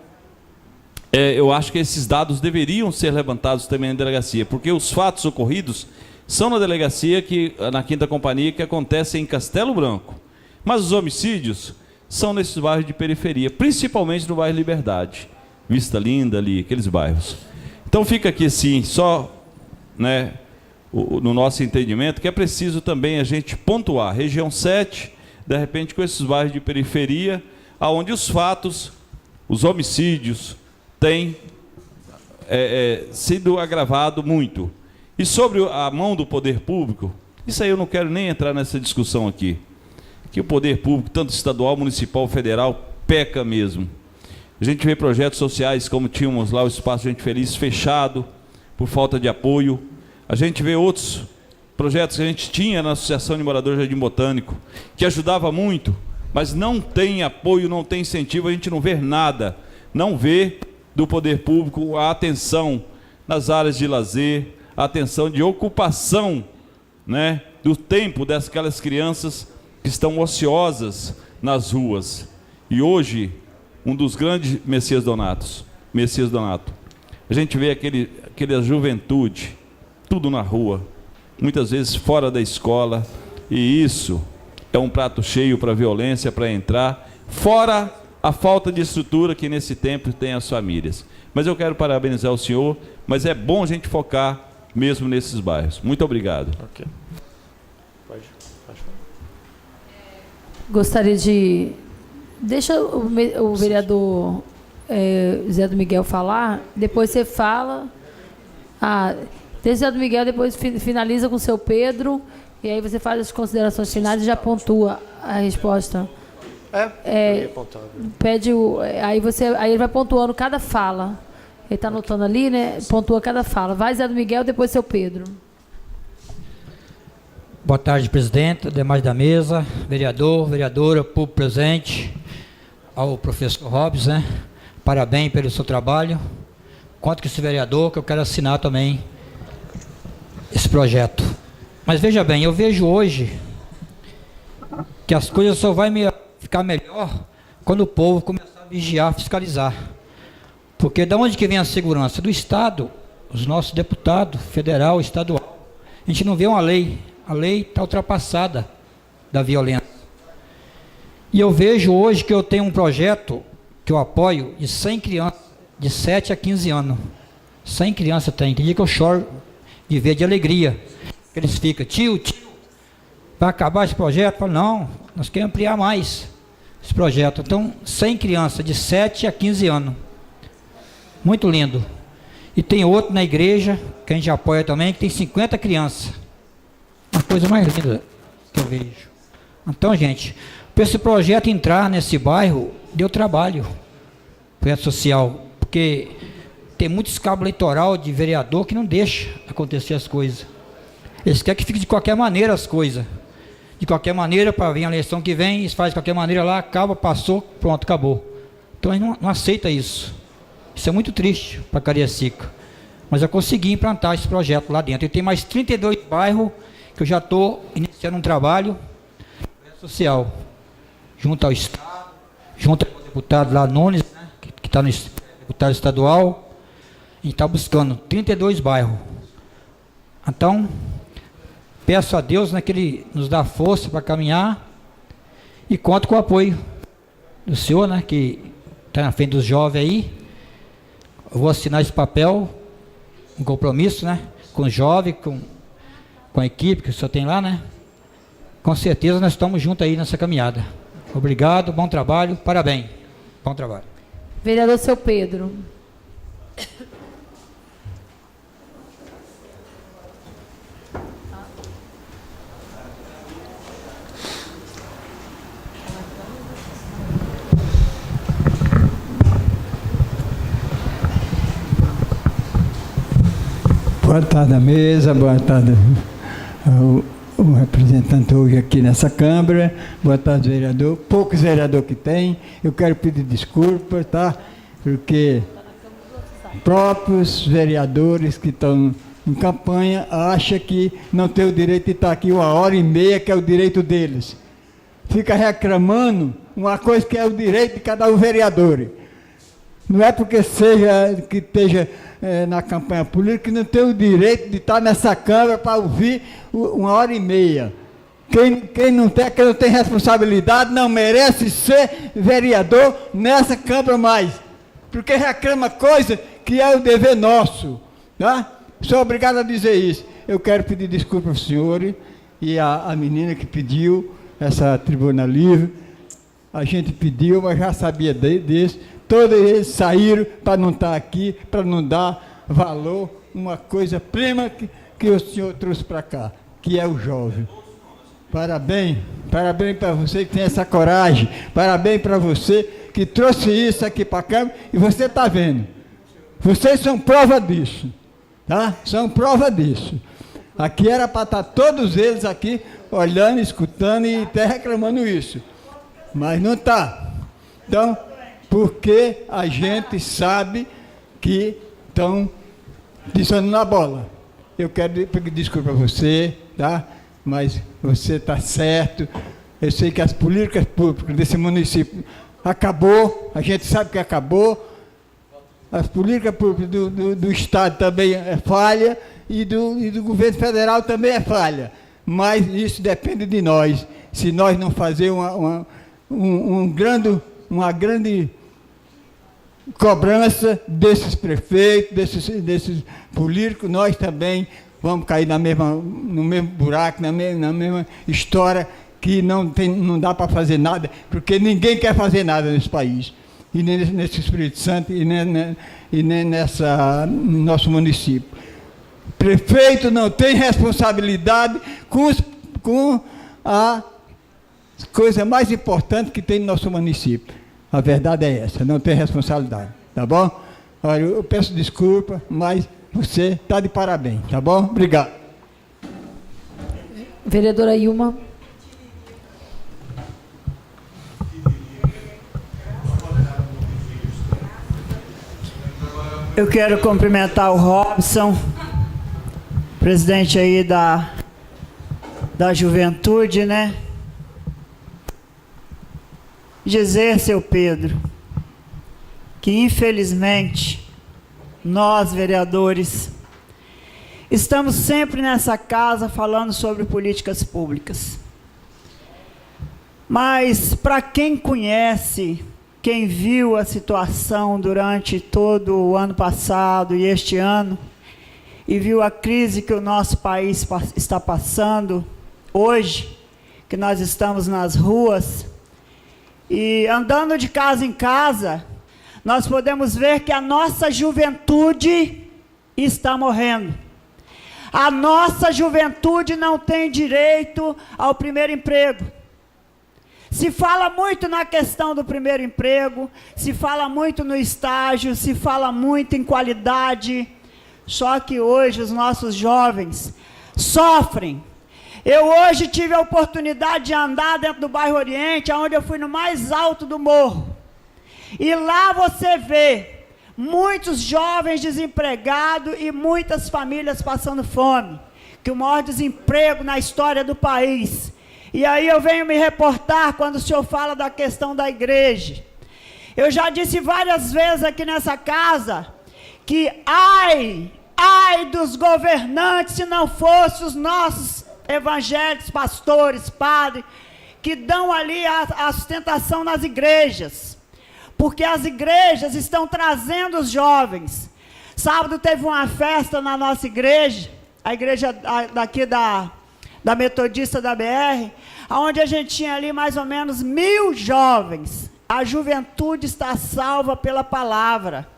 eu acho que esses dados deveriam ser levantados também na delegacia, porque os fatos ocorridos são na delegacia, na 5ª Companhia, que acontecem em Castelo Branco. Mas os homicídios são nesses bairros de periferia, principalmente no bairro Liberdade, Vista Linda ali, aqueles bairros. Então fica aqui assim, só, né, no nosso entendimento, que é preciso também a gente pontuar. Região 7, de repente com esses bairros de periferia, onde os fatos, os homicídios, tem sido agravado muito. E sobre a mão do poder público, isso aí eu não quero nem entrar nessa discussão aqui, que o poder público, tanto estadual, municipal, federal, peca mesmo. A gente vê projetos sociais, como tínhamos lá o Espaço Gente Feliz, fechado por falta de apoio. A gente vê outros projetos que a gente tinha na Associação de Moradores Jardim Botânico, que ajudava muito, mas não tem apoio, não tem incentivo, a gente não vê nada, não vê do poder público a atenção nas áreas de lazer, a atenção de ocupação, né, do tempo daquelas crianças que estão ociosas nas ruas. E hoje, um dos grandes Messias Donato, a gente vê aquela juventude, tudo na rua, muitas vezes fora da escola, e isso é um prato cheio para a violência, para entrar, fora a falta de estrutura que nesse tempo tem as famílias. Mas eu quero parabenizar o senhor, mas é bom a gente focar mesmo nesses bairros. Muito obrigado. Ok. Pode falar. Gostaria de... Deixa o vereador Zé do Miguel falar, depois você fala. Deixa o Zé do Miguel, depois finaliza com o seu Pedro, e aí você faz as considerações finais e já pontua a resposta. Pede aí ele vai pontuando cada fala. Ele está anotando ali, né? Pontua cada fala. Vai, Zé do Miguel, depois seu Pedro. Boa tarde, presidente, demais da mesa, vereador, vereadora, público presente, ao professor Robes, né? Parabéns pelo seu trabalho. Conto com esse vereador, que eu quero assinar também esse projeto. Mas veja bem, eu vejo hoje que as coisas só vão ficar melhor quando o povo começar a vigiar, fiscalizar. Porque da onde que vem a segurança? Do Estado, os nossos deputados, federal, estadual. A gente não vê uma lei. A lei está ultrapassada da violência. E eu vejo hoje que eu tenho um projeto que eu apoio de 100 crianças, de 7 a 15 anos. 100 crianças tem. Tem dia que eu choro de ver de alegria. Eles ficam, tio, vai acabar esse projeto? Eu falo, não, nós queremos ampliar mais esse projeto. Então, 100 crianças de 7 a 15 anos. Muito lindo. E tem outro na igreja, que a gente apoia também, que tem 50 crianças. Uma coisa mais linda que eu vejo. Então, gente, para esse projeto entrar nesse bairro, deu trabalho. Projeto social. Porque tem muito escabo eleitoral de vereador que não deixa acontecer as coisas. Eles querem que fique de qualquer maneira as coisas. De qualquer maneira, para vir a eleição que vem, eles fazem de qualquer maneira lá, acaba, passou, pronto, acabou. Então a gente não aceita isso. Isso é muito triste para Cariacica. Mas eu consegui implantar esse projeto lá dentro. E tem mais 32 bairros que eu já estou iniciando um trabalho social. Junto ao Estado, junto ao deputado lá, Nunes, né, que está no deputado estadual. A gente está buscando 32 bairros. Então, peço a Deus, né, que Ele nos dá força para caminhar e conto com o apoio do senhor, né, que está na frente dos jovens aí. Eu vou assinar esse papel, um compromisso, né, com os jovens, com a equipe que o senhor tem lá, né. Com certeza nós estamos juntos aí nessa caminhada. Obrigado, bom trabalho, parabéns. Bom trabalho. Vereador Seu Pedro. Boa tarde à mesa, boa tarde ao representante hoje aqui nessa Câmara, boa tarde, vereador. Poucos vereadores que tem, eu quero pedir desculpas, tá? Porque próprios vereadores que estão em campanha acham que não tem o direito de estar aqui 1h30, que é o direito deles. Fica reclamando uma coisa que é o direito de cada um vereador. Não é porque esteja na campanha política que não tem o direito de estar nessa Câmara para ouvir 1h30. Quem não tem responsabilidade não merece ser vereador nessa Câmara mais. Porque reclama coisa que é o dever nosso. Tá? Sou obrigado a dizer isso. Eu quero pedir desculpa ao senhor e a menina que pediu essa tribuna livre. A gente pediu, mas já sabia disso. Todos eles saíram para não estar aqui, para não dar valor, uma coisa prima que o senhor trouxe para cá, que é o jovem. Parabéns para você que tem essa coragem, parabéns para você que trouxe isso aqui para a Câmara e você está vendo. Vocês são prova disso, tá? São prova disso. Aqui era para estar todos eles aqui olhando, escutando e até reclamando isso, mas não está. Então, porque a gente sabe que estão pisando na bola. Eu quero pedir desculpa a você, tá? Mas você está certo. Eu sei que as políticas públicas desse município acabou, a gente sabe que acabou. As políticas públicas do Estado também é falha e do governo federal também é falha. Mas isso depende de nós. Se nós não fazermos uma grande cobrança desses prefeitos, desses políticos, nós também vamos cair no mesmo buraco, na mesma história, que não dá para fazer nada, porque ninguém quer fazer nada nesse país, e nem nesse Espírito Santo, e nem no nosso município. Prefeito não tem responsabilidade com a coisa mais importante que tem no nosso município. A verdade é essa, não tem responsabilidade, tá bom? Olha, eu peço desculpa, mas você está de parabéns, tá bom? Obrigado. Vereadora Ilma. Eu quero cumprimentar o Robson, presidente aí da juventude, né? Dizer, seu Pedro, que infelizmente nós, vereadores, estamos sempre nessa casa falando sobre políticas públicas. Mas para quem conhece, quem viu a situação durante todo o ano passado e este ano, e viu a crise que o nosso país está passando hoje, que nós estamos nas ruas, e andando de casa em casa, nós podemos ver que a nossa juventude está morrendo. A nossa juventude não tem direito ao primeiro emprego. Se fala muito na questão do primeiro emprego, se fala muito no estágio, se fala muito em qualidade, só que hoje os nossos jovens sofrem. Eu hoje tive a oportunidade de andar dentro do bairro Oriente, onde eu fui no mais alto do morro. E lá você vê muitos jovens desempregados e muitas famílias passando fome, que o maior desemprego na história do país. E aí eu venho me reportar quando o senhor fala da questão da igreja. Eu já disse várias vezes aqui nessa casa que ai dos governantes se não fossem os nossos evangélicos, pastores, padres, que dão ali a sustentação nas igrejas. Porque as igrejas estão trazendo os jovens. Sábado teve uma festa na nossa igreja, a igreja daqui da Metodista da BR, onde a gente tinha ali mais ou menos 1000 jovens. A juventude está salva pela palavra.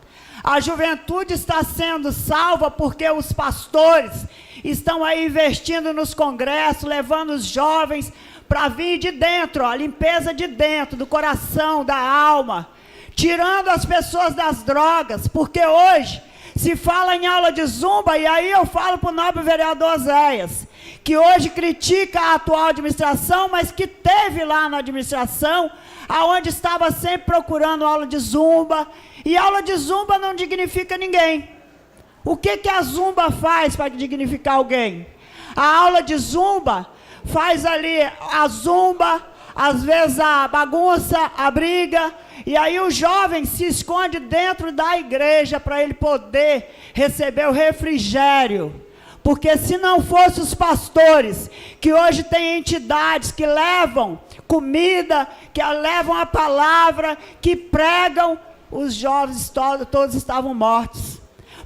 A juventude está sendo salva porque os pastores estão aí investindo nos congressos, levando os jovens para vir de dentro, a limpeza de dentro, do coração, da alma, tirando as pessoas das drogas, porque hoje se fala em aula de zumba, e aí eu falo para o nobre vereador Oséias, que hoje critica a atual administração, mas que teve lá na administração, aonde estava sempre procurando aula de zumba, e aula de zumba não dignifica ninguém. O que a zumba faz para dignificar alguém? A aula de zumba faz ali a zumba, às vezes a bagunça, a briga, e aí o jovem se esconde dentro da igreja para ele poder receber o refrigério. Porque se não fossem os pastores, que hoje tem entidades que levam comida, que levam a palavra, que pregam, os jovens todos estavam mortos.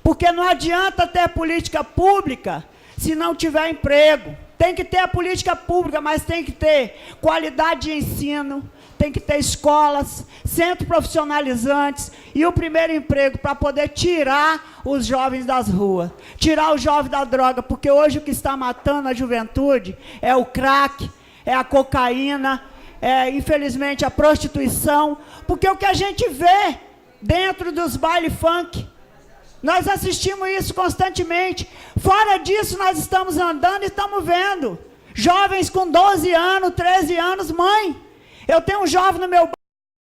Porque não adianta ter política pública se não tiver emprego. Tem que ter a política pública, mas tem que ter qualidade de ensino, tem que ter escolas, centros profissionalizantes e o primeiro emprego para poder tirar os jovens das ruas, tirar os jovens da droga, porque hoje o que está matando a juventude é o crack, é a cocaína, é infelizmente a prostituição, porque o que a gente vê dentro dos baile funk, nós assistimos isso constantemente. Fora disso, nós estamos andando e estamos vendo jovens com 12 anos, 13 anos, mãe. Eu tenho um jovem no meu bairro,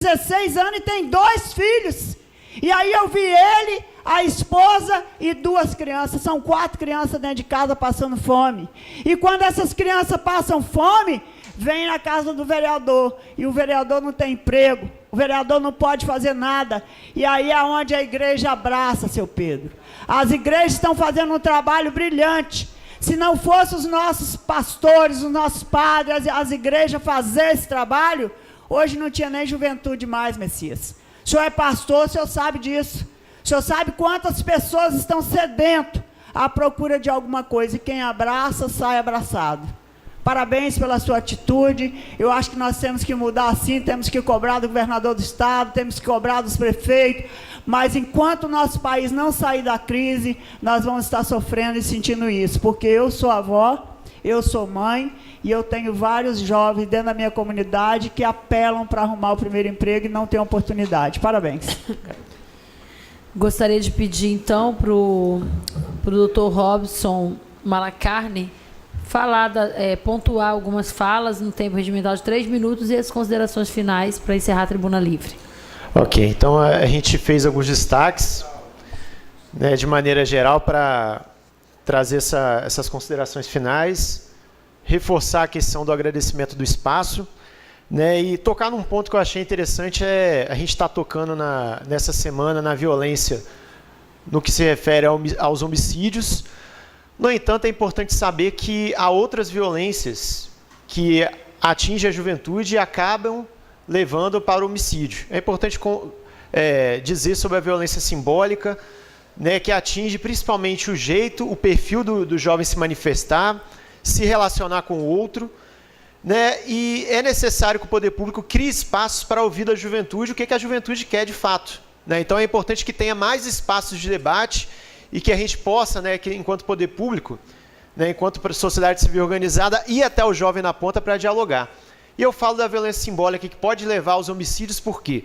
16 anos, e tem 2 filhos. E aí eu vi ele, a esposa e 2 crianças. São 4 crianças dentro de casa passando fome. E quando essas crianças passam fome, vem na casa do vereador. E o vereador não tem emprego. O vereador não pode fazer nada. E aí é onde a igreja abraça, seu Pedro. As igrejas estão fazendo um trabalho brilhante. Se não fossem os nossos pastores, os nossos padres, as igrejas fazer esse trabalho, hoje não tinha nem juventude mais, Messias. O senhor é pastor, o senhor sabe disso. O senhor sabe quantas pessoas estão sedentas à procura de alguma coisa. E quem abraça, sai abraçado. Parabéns pela sua atitude. Eu acho que nós temos que mudar assim, temos que cobrar do governador do estado, temos que cobrar dos prefeitos, mas enquanto o nosso país não sair da crise, nós vamos estar sofrendo e sentindo isso, porque eu sou avó, eu sou mãe, e eu tenho vários jovens dentro da minha comunidade que apelam para arrumar o primeiro emprego e não têm oportunidade. Parabéns. Gostaria de pedir, então, para o Dr. Robson Malacarne pontuar algumas falas no tempo regimental de 3 minutos e as considerações finais para encerrar a tribuna livre. Ok, então a gente fez alguns destaques, né, de maneira geral para trazer essas considerações finais, reforçar a questão do agradecimento do espaço, né, e tocar num ponto que eu achei interessante, a gente está tocando nessa semana na violência no que se refere aos homicídios. No entanto, é importante saber que há outras violências que atingem a juventude e acabam levando para o homicídio. É importante dizer sobre a violência simbólica, né, que atinge principalmente o jeito, o perfil do jovem se manifestar, se relacionar com o outro, né, e é necessário que o poder público crie espaços para ouvir da juventude o que a juventude quer de fato, né? Então é importante que tenha mais espaços de debate e que a gente possa, né, que enquanto poder público, né, enquanto sociedade civil organizada, ir até o jovem na ponta para dialogar. E eu falo da violência simbólica que pode levar aos homicídios, por quê?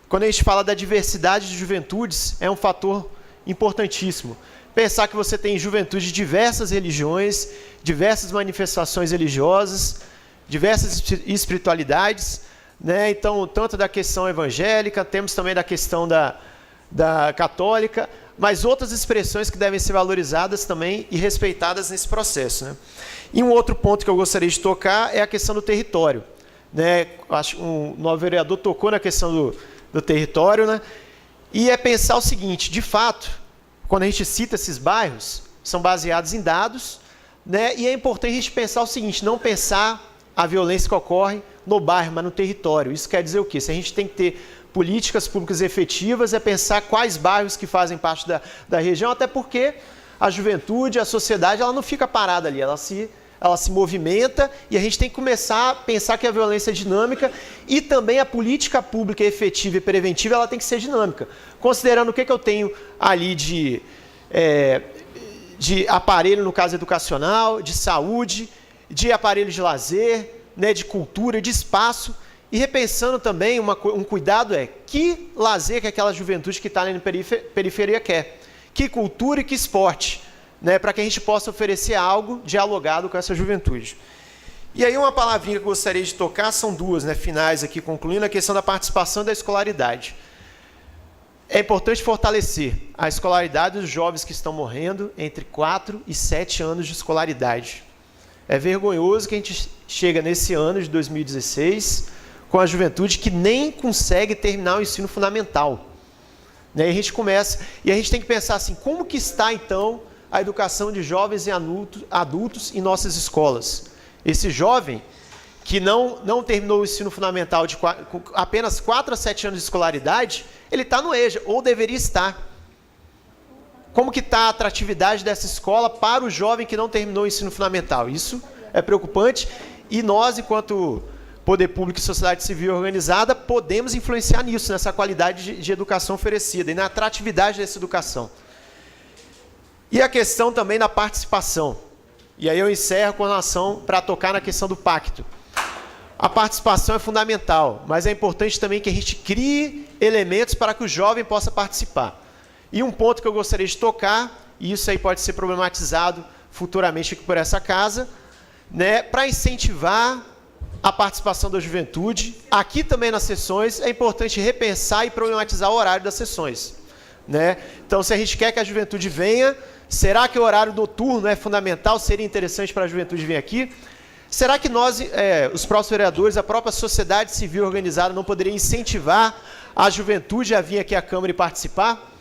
Quando a gente fala da diversidade de juventudes, é um fator importantíssimo. Pensar que você tem juventude de diversas religiões, diversas manifestações religiosas, diversas espiritualidades, né? Então, tanto da questão evangélica, temos também da questão da católica, mas outras expressões que devem ser valorizadas também e respeitadas nesse processo, né? E um outro ponto que eu gostaria de tocar é a questão do território, né? Acho que o novo vereador tocou na questão do território, né? E é pensar o seguinte, de fato, quando a gente cita esses bairros, são baseados em dados, né? E é importante a gente pensar o seguinte, não pensar a violência que ocorre no bairro, mas no território. Isso quer dizer o quê? Se a gente tem que ter políticas públicas efetivas, é pensar quais bairros que fazem parte da região, até porque a juventude, a sociedade, ela não fica parada ali, ela se movimenta, e a gente tem que começar a pensar que a violência é dinâmica e também a política pública efetiva e preventiva ela tem que ser dinâmica. Considerando o que eu tenho ali de aparelho, no caso educacional, de saúde, de aparelho de lazer, né, de cultura, de espaço, e repensando também um cuidado que lazer que aquela juventude que está ali na periferia quer, que cultura e que esporte, né, para que a gente possa oferecer algo dialogado com essa juventude. E aí uma palavrinha que eu gostaria de tocar, são duas, né, finais aqui, concluindo, a questão da participação da escolaridade. É importante fortalecer a escolaridade dos jovens que estão morrendo entre 4 e 7 anos de escolaridade. É vergonhoso que a gente chega nesse ano de 2016 com a juventude que nem consegue terminar o ensino fundamental. Né? E a gente tem que pensar assim, como que está então a educação de jovens e adultos em nossas escolas? Esse jovem que não terminou o ensino fundamental com apenas 4 a 7 anos de escolaridade, ele está no EJA, ou deveria estar. Como que está a atratividade dessa escola para o jovem que não terminou o ensino fundamental? Isso é preocupante e nós, enquanto poder público e sociedade civil organizada, podemos influenciar nisso, nessa qualidade de educação oferecida e na atratividade dessa educação. E a questão também da participação. E aí eu encerro com relação para tocar na questão do pacto. A participação é fundamental, mas é importante também que a gente crie elementos para que o jovem possa participar. E um ponto que eu gostaria de tocar, e isso aí pode ser problematizado futuramente aqui por essa casa, né, para incentivar a participação da juventude, aqui também nas sessões, é importante repensar e problematizar o horário das sessões. Né? Então, se a gente quer que a juventude venha, será que o horário noturno é fundamental? Seria interessante para a juventude vir aqui? Será que nós, os próprios vereadores, a própria sociedade civil organizada não poderia incentivar a juventude a vir aqui à Câmara e participar?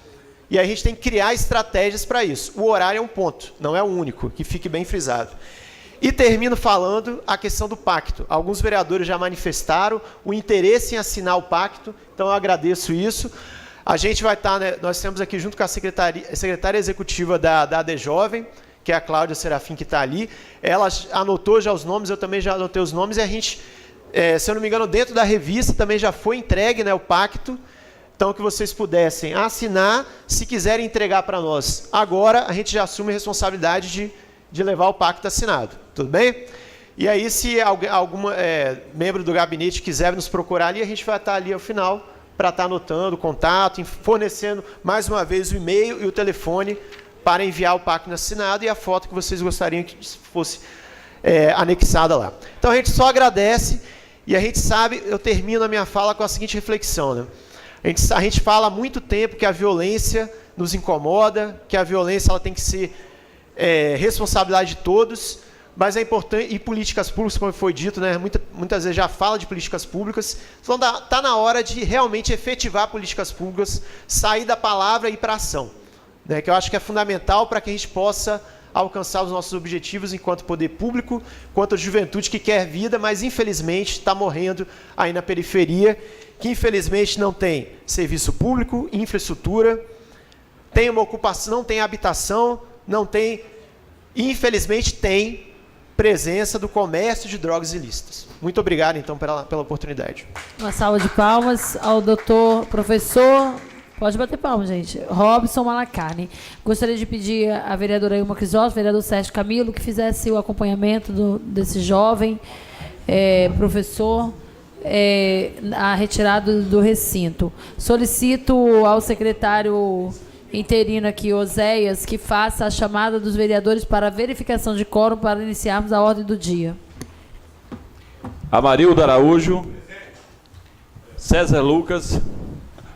E aí a gente tem que criar estratégias para isso. O horário é um ponto, não é o único, que fique bem frisado. E termino falando a questão do pacto. Alguns vereadores já manifestaram o interesse em assinar o pacto, então eu agradeço isso. A gente vai estar, né, nós temos aqui junto com a secretária executiva da AD Jovem, que é a Cláudia Serafim, que está ali. Ela anotou já os nomes, eu também já anotei os nomes, e a gente, se eu não me engano, dentro da revista também já foi entregue, né, o pacto. Então, que vocês pudessem assinar, se quiserem entregar para nós agora, a gente já assume a responsabilidade de levar o pacto assinado. Tudo bem? E aí, se algum membro do gabinete quiser nos procurar ali, a gente vai estar ali ao final para estar anotando o contato, fornecendo mais uma vez o e-mail e o telefone para enviar o pacto assinado e a foto que vocês gostariam que fosse anexada lá. Então, a gente só agradece e a gente sabe, eu termino a minha fala com a seguinte reflexão, né? A gente fala há muito tempo que a violência nos incomoda, que a violência ela tem que ser responsabilidade de todos, mas é importante, e políticas públicas, como foi dito, né, muitas vezes já fala de políticas públicas, então está na hora de realmente efetivar políticas públicas, sair da palavra e ir para a ação, né, que eu acho que é fundamental para que a gente possa alcançar os nossos objetivos enquanto poder público, enquanto juventude que quer vida, mas infelizmente está morrendo aí na periferia, que infelizmente não tem serviço público, infraestrutura, tem uma ocupação, não tem habitação, não tem, infelizmente tem presença do comércio de drogas ilícitas. Muito obrigado, então, pela oportunidade. Uma salva de palmas ao doutor professor Pode bater palma, gente. Robson Malacarne. Gostaria de pedir à vereadora Ilma Crisóstomo, vereador Sérgio Camilo, que fizesse o acompanhamento desse jovem professor a retirada do recinto. Solicito ao secretário interino aqui, Oséias, que faça a chamada dos vereadores para a verificação de quórum para iniciarmos a ordem do dia. Amarildo Araújo. César Lucas.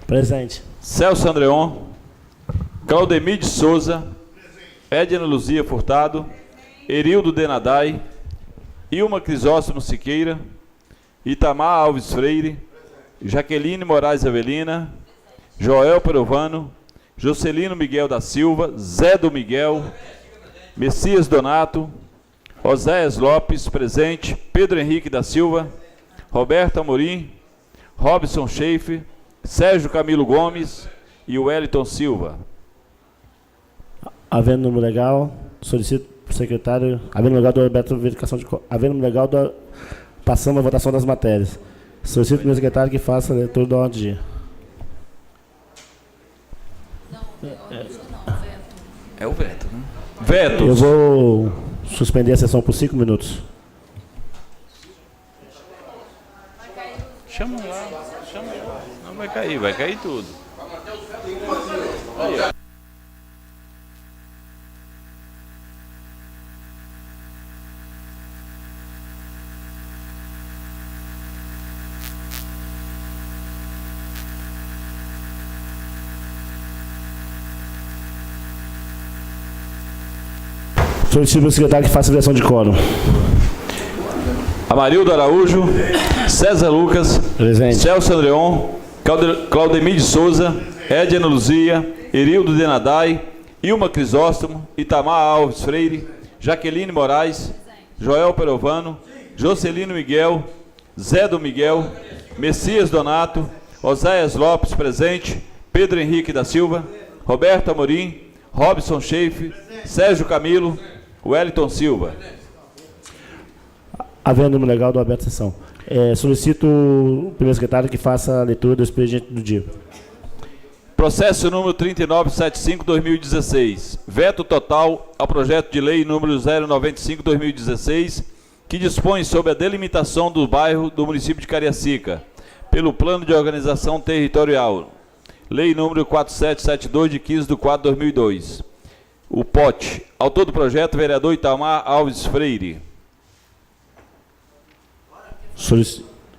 Presente. Celso Andreon. Claudemir de Souza. Edna Luzia Furtado. Erildo Denadai. Ilma Crisóstomo Siqueira. Itamar Alves Freire. Jaqueline Moraes Avelina. Joel Perovano. Jocelino Miguel da Silva. Zé do Miguel. Messias Donato. Oséias Lopes, presente. Pedro Henrique da Silva. Roberto Amorim. Robson Schaefer. Sérgio Camilo Gomes e Wellington Silva. Havendo número legal, solicito para o secretário, havendo legal do aberto verificação de havendo legal do passando a votação das matérias. Solicito para o secretário que faça a leitura da ordem do dia. É o veto, né? Veto. Eu vou suspender a sessão por 5 minutos. Chama lá. Não vai cair tudo. Solicito para o secretário que faça a versão de quórum. Amarildo Araújo. César Lucas. Presente. Celso Andreon. Claudemir de Souza. Edna Luzia. Erildo Denadai. Ilma Crisóstomo. Itamar Alves Freire. Jaqueline Moraes. Joel Perovano. Jocelino Miguel. Zé do Miguel. Messias Donato. Oséias Lopes, presente. Pedro Henrique da Silva. Roberto Amorim. Robson Schaefer. Sérgio Camilo. Wellington Silva. Havendo número legal do aberto sessão. Solicito o primeiro secretário que faça a leitura do expediente do dia. Processo número 3975/2016. Veto total ao projeto de lei número 095/2016, que dispõe sobre a delimitação do bairro do município de Cariacica, pelo Plano de Organização Territorial. Lei número 4772, de 15/4/2002. O POT. Autor do projeto, vereador Itamar Alves Freire.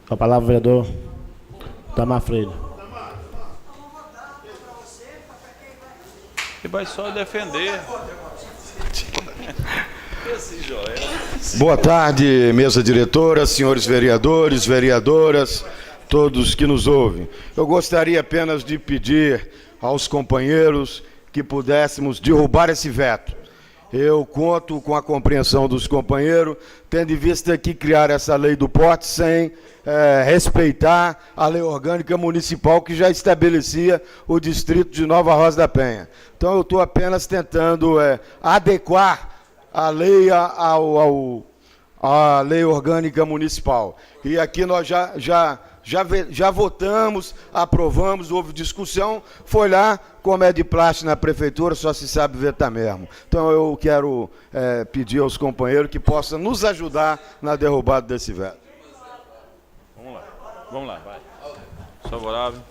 A palavra, vereador Itamar Freire. Ele vai só defender. Esse Joel. Boa tarde, mesa diretora, senhores vereadores, vereadoras, todos que nos ouvem. Eu gostaria apenas de pedir aos companheiros que pudéssemos derrubar esse veto. Eu conto com a compreensão dos companheiros, tendo em vista que criar essa lei do porte sem respeitar a lei orgânica municipal que já estabelecia o distrito de Nova Rosa da Penha. Então eu estou apenas tentando adequar a lei à lei orgânica municipal. E aqui nós já votamos, aprovamos, houve discussão, foi lá, como é de praxe na prefeitura, só se sabe vetar mesmo. Então eu quero pedir aos companheiros que possam nos ajudar na derrubada desse veto. Vamos lá, vai. Favorável.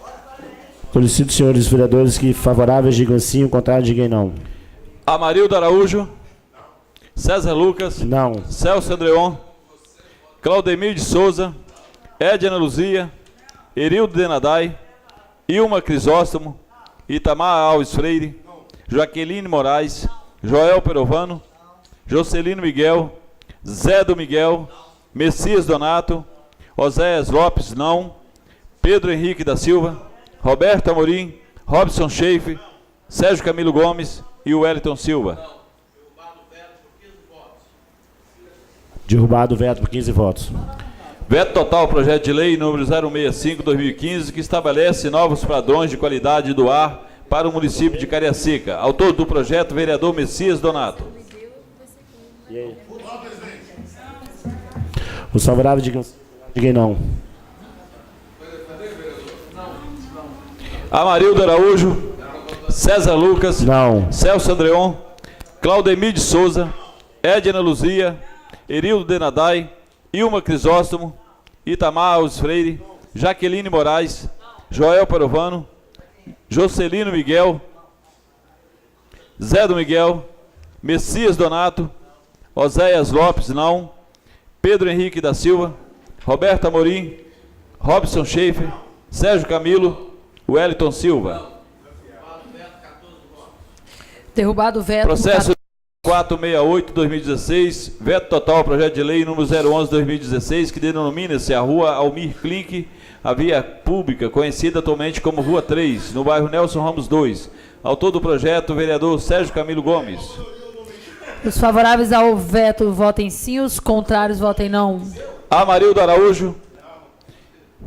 Solicito, senhores vereadores, que favoráveis digam sim, o contrário digam não. Amarildo Araújo. César Lucas. Não. Celso Andreon. Claudemir de Souza. Edna Luzia. Erildo Denadai. Ilma Crisóstomo. Itamar Alves Freire. Jaqueline Moraes. Joel Perovano. Jocelino Miguel. Zé do Miguel. Messias Donato. Oséias Lopes, não. Pedro Henrique da Silva. Roberto Amorim. Robson Schaefer. Sérgio Camilo Gomes e Wellington Silva. Derrubado o veto por 15 votos. Veto total ao projeto de lei número 065/2015, que estabelece novos padrões de qualidade do ar para o município de Cariacica. Autor do projeto, vereador Messias Donato. E aí? Os favoráveis digam não. Amarildo Araújo, César Lucas, Não. Celso Andreon, Claudemir de Souza, Edna Luzia, Erildo Denadai, Ilma Crisóstomo, Itamar Alves Freire, Jaqueline Moraes, Joel Parovano, Jocelino Miguel, Zé do Miguel, Messias Donato, Oséias Lopes, não, Pedro Henrique da Silva, Roberto Amorim, Robson Schaefer, Sérgio Camilo, Wellington Silva. Derrubado o veto. Processo 468-2016, veto total ao projeto de lei número 011-2016, que denomina-se a Rua Almir Klink, a via pública, conhecida atualmente como Rua 3, no bairro Nelson Ramos 2. Autor do projeto, o vereador Sérgio Camilo Gomes. Os favoráveis ao veto votem sim, os contrários votem não. Amarildo Araújo,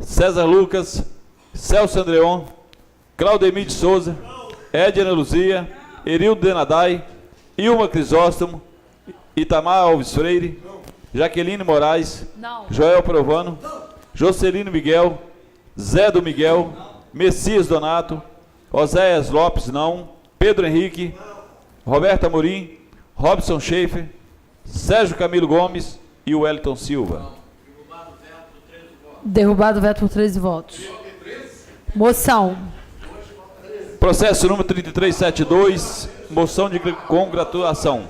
César Lucas, Celso Andreon, Claudemir de Souza, Edna Luzia, Erildo Denadai, Ilma Crisóstomo, Itamar Alves Freire, Jaqueline Moraes, Não. Joel Provano, Jocelino Miguel, Zé do Miguel, Messias Donato, Oséias Lopes, não, Pedro Henrique, Roberto Amorim, Robson Schaefer, Sérgio Camilo Gomes e Wellington Silva. Derrubado o veto por 13 votos. Moção. Processo número 3372, moção de congratulação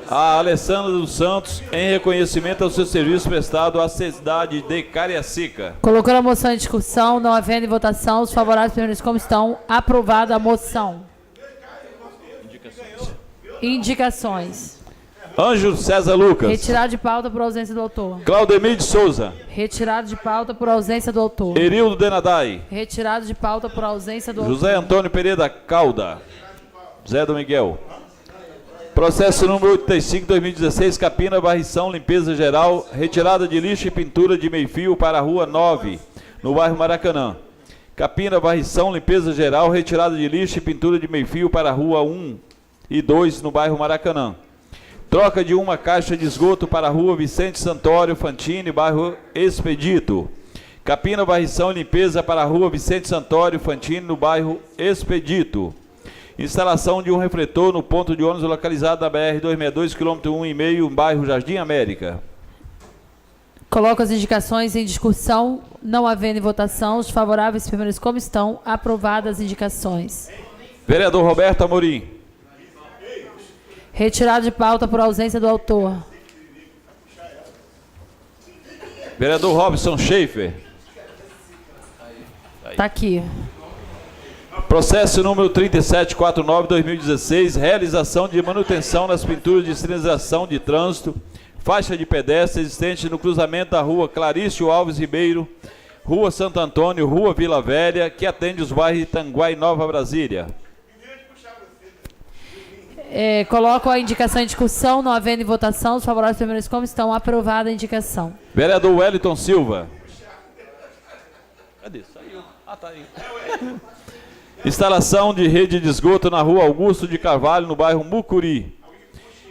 a Alessandra dos Santos em reconhecimento ao seu serviço prestado à cidade de Cariacica. Colocando a moção em discussão, não havendo votação, os favoráveis permanecem como estão. Aprovada a moção. Indicações. Ângelo César Lucas. Retirado de pauta por ausência do autor. Claudemir de Souza. Retirado de pauta por ausência do autor. Erildo Denadai. Retirado de pauta por ausência do José autor. Antônio Pereira Calda. Zé do Miguel. Processo número 85-2016, capina, varrição, limpeza geral, retirada de lixo e pintura de meio-fio para a Rua 9, no bairro Maracanã. Capina, varrição, limpeza geral, retirada de lixo e pintura de meio-fio para a Rua 1 e 2, no bairro Maracanã. Troca de uma caixa de esgoto para a Rua Vicente Santório Fantini, bairro Expedito. Capina, varrição e limpeza para a Rua Vicente Santório Fantini, no bairro Expedito. Instalação de um refletor no ponto de ônibus localizado na BR-262, quilômetro 1,5, bairro Jardim América. Coloco as indicações em discussão, não havendo votação, os favoráveis permanecem como estão. Aprovadas as indicações. Vereador Roberto Amorim. Retirado de pauta por ausência do autor. Vereador Robson Schaefer. Está aqui. Processo número 3749-2016, realização de manutenção nas pinturas de sinalização de trânsito, faixa de pedestre existente no cruzamento da Rua Clarício Alves Ribeiro, Rua Santo Antônio, Rua Vila Velha, que atende os bairros de Tanguá e Nova Brasília. Coloco a indicação em discussão, não havendo votação, os favoráveis permanecem como estão. Aprovada a indicação. Vereador Wellington Silva. Cadê? Saiu. Ah, tá aí. Instalação de rede de esgoto na Rua Augusto de Carvalho, no bairro Mucuri.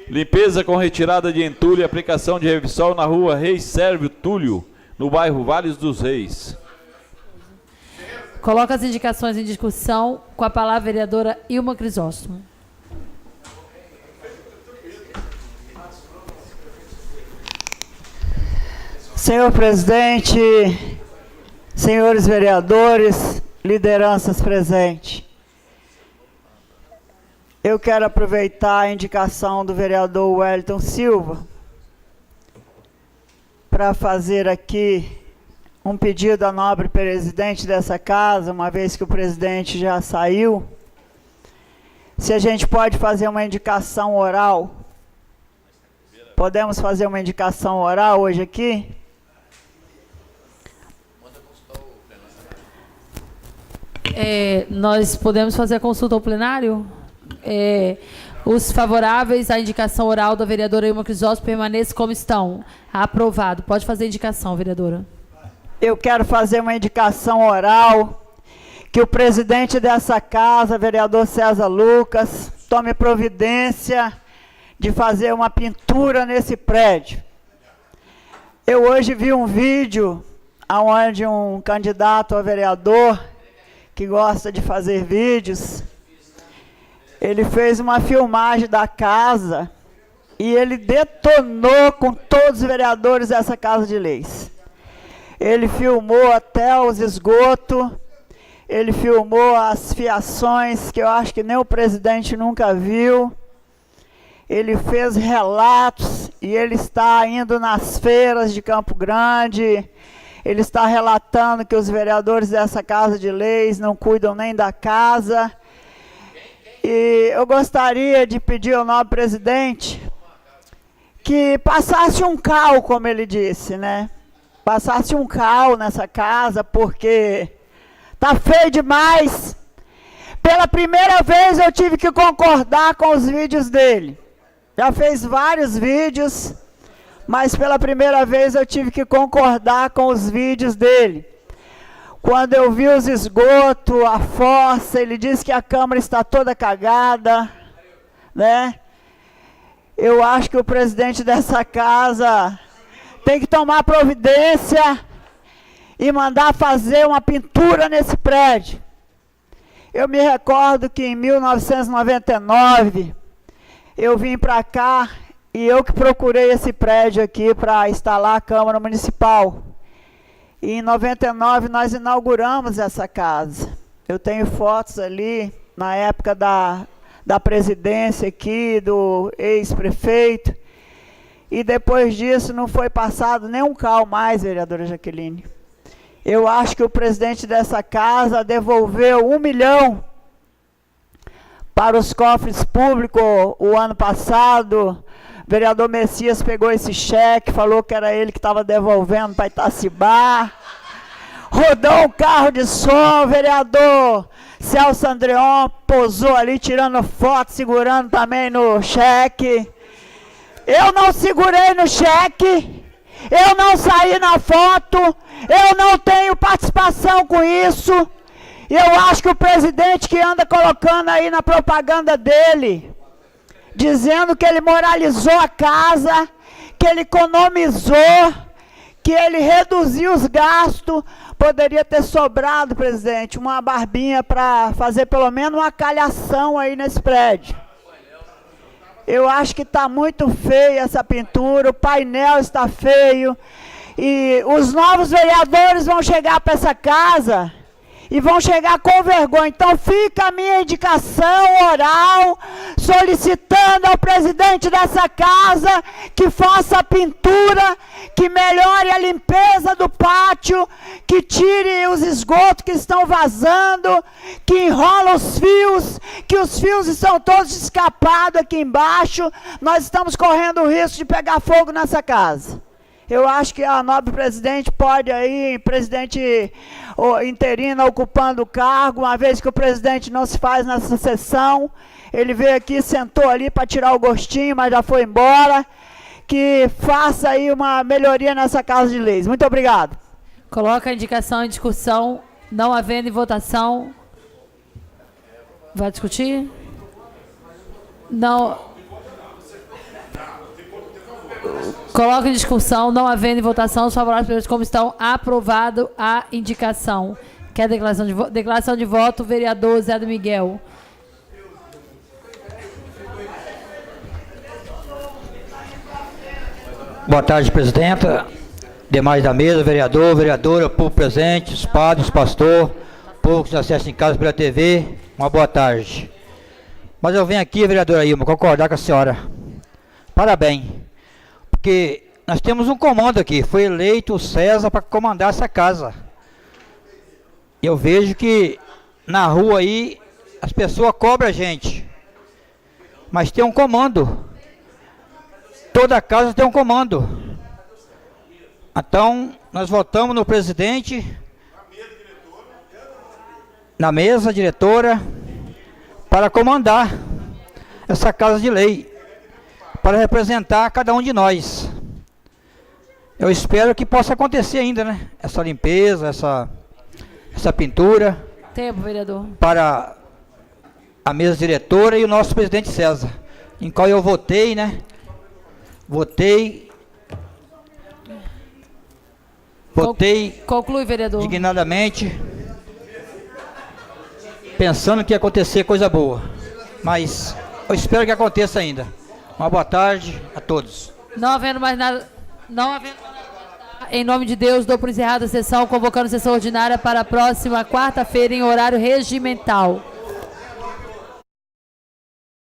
Limpeza com retirada de entulho e aplicação de Revsol na Rua Rei Sérvio Túlio, no bairro Vales dos Reis. Coloco as indicações em discussão, com a palavra a vereadora Ilma Crisóstomo. Senhor presidente, senhores vereadores, lideranças presentes. Eu quero aproveitar a indicação do vereador Wellington Silva para fazer aqui um pedido à nobre presidente dessa casa, uma vez que o presidente já saiu, se a gente pode fazer uma indicação oral. Podemos fazer uma indicação oral hoje aqui? Nós podemos fazer a consulta ao plenário? Os favoráveis à indicação oral da vereadora Ilma Crisóstomo permaneçam como estão. Aprovado. Pode fazer a indicação, vereadora. Eu quero fazer uma indicação oral que o presidente dessa casa, vereador César Lucas, tome providência de fazer uma pintura nesse prédio. Eu hoje vi um vídeo onde um candidato a vereador que gosta de fazer vídeos, ele fez uma filmagem da casa e ele detonou com todos os vereadores dessa Casa de Leis. Ele filmou até os esgotos, ele filmou as fiações, que eu acho que nem o presidente nunca viu. Ele fez relatos e ele está indo nas feiras de Campo Grande. Ele está relatando que os vereadores dessa Casa de Leis não cuidam nem da casa. E eu gostaria de pedir ao nobre presidente que passasse um cal, como ele disse, né? Passasse um cal nessa casa, porque tá feio demais. Pela primeira vez eu tive que concordar com os vídeos dele. Já fez vários vídeos, mas pela primeira vez eu tive que concordar com os vídeos dele. Quando eu vi os esgotos, a fossa, ele disse que a Câmara está toda cagada, né? Eu acho que o presidente dessa casa tem que tomar providência e mandar fazer uma pintura nesse prédio. Eu me recordo que em 1999, eu vim para cá e eu que procurei esse prédio aqui para instalar a Câmara Municipal. E em 99 nós inauguramos essa casa. Eu tenho fotos ali, na época da presidência aqui, do ex-prefeito. E depois disso não foi passado nem um cal mais, vereadora Jaqueline. Eu acho que o presidente dessa casa devolveu 1 milhão para os cofres públicos o ano passado. O vereador Messias pegou esse cheque, falou que era ele que estava devolvendo para Itacibá. Rodou um carro de som, o vereador Celso Andreon posou ali, tirando foto, segurando também no cheque. Eu não segurei no cheque, eu não saí na foto, eu não tenho participação com isso. Eu acho que o presidente que anda colocando aí na propaganda dele, dizendo que ele moralizou a casa, que ele economizou, que ele reduziu os gastos, poderia ter sobrado, presidente, uma barbinha para fazer pelo menos uma calhação aí nesse prédio. Eu acho que está muito feia essa pintura, o painel está feio, e os novos vereadores vão chegar para essa casa e vão chegar com vergonha. Então fica a minha indicação oral, solicitando ao presidente dessa casa que faça a pintura, que melhore a limpeza do pátio, que tire os esgotos que estão vazando, que enrola os fios, que os fios estão todos escapados aqui embaixo. Nós estamos correndo o risco de pegar fogo nessa casa. Eu acho que a nobre presidente pode aí, presidente interino ocupando o cargo, uma vez que o presidente não se faz nessa sessão, ele veio aqui, sentou ali para tirar o gostinho, mas já foi embora, que faça aí uma melhoria nessa Casa de Leis. Muito obrigado. Coloca a indicação em discussão, não havendo em votação. Vai discutir? Não. Coloca em discussão, não havendo em votação, os favoráveis como estão, aprovado a indicação. Quer declaração de voto? Declaração de voto, vereador Zé do Miguel. Boa tarde, presidenta, demais da mesa, vereador, vereadora, povo presente, os padres, pastor, povo que nos assiste em casa pela TV, uma boa tarde. Mas eu venho aqui, vereadora Ilma, concordar com a senhora. Parabéns. Porque nós temos um comando aqui, foi eleito o César para comandar essa casa. Eu vejo que na rua aí as pessoas cobram a gente, mas tem um comando. Toda casa tem um comando. Então nós votamos no presidente, na mesa diretora, para comandar essa Casa de Lei, para representar cada um de nós. Eu espero que possa acontecer ainda, né? Essa limpeza, essa pintura. Tempo, vereador. Para a mesa diretora e o nosso presidente César, em qual eu votei, né? Votei. Conclui, vereador. Dignadamente. pensando que ia acontecer coisa boa. Mas eu espero que aconteça ainda. Uma boa tarde a todos. Não havendo mais nada, em nome de Deus, dou por encerrada a sessão, convocando a sessão ordinária para a próxima quarta-feira em horário regimental.